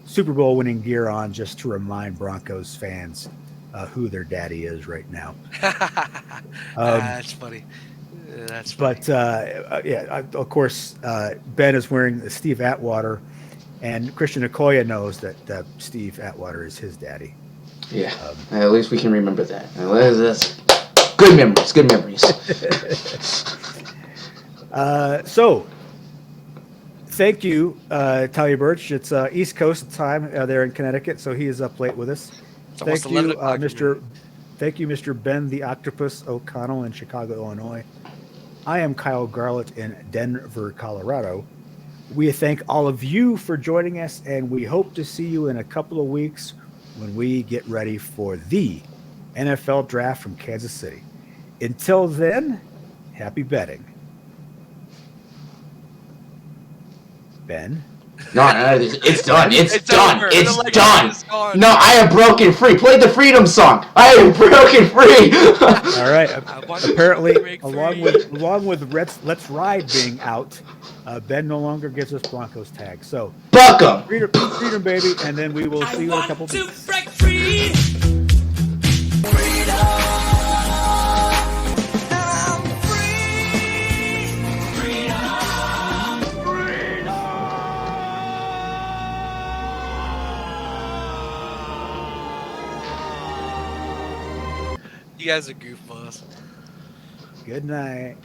Super Bowl winning gear on just to remind Broncos fans who their daddy is right now. That's funny. That's funny. But of course, Ben is wearing Steve Atwater, and Christian Okoye knows that Steve Atwater is his daddy. Yeah, at least we can remember that. That's good memories. Good memories. So, thank you, Talia Birch. It's East Coast time there in Connecticut, so he is up late with us. It's almost Thank you, 11 o'clock here. Thank you, Mr. Ben the Octopus O'Connell in Chicago, Illinois. I am Kyle Garlett in Denver, Colorado. We thank all of you for joining us, and we hope to see you in a couple of weeks when we get ready for the NFL draft from Kansas City. Until then, happy betting. Ben? No, it's done. It's done. over. It's The done. legacy is gone. No, I have broken free. Play the freedom song. I have broken free. All right. I want to Apparently, break along free. with Let's Ride being out, Ben no longer gives us Broncos tag. So Buck 'em. freedom, baby, and then we will see I you in a want couple of to weeks. break free. Freedom. I'm free. Freedom. You guys are goofballs. Good night.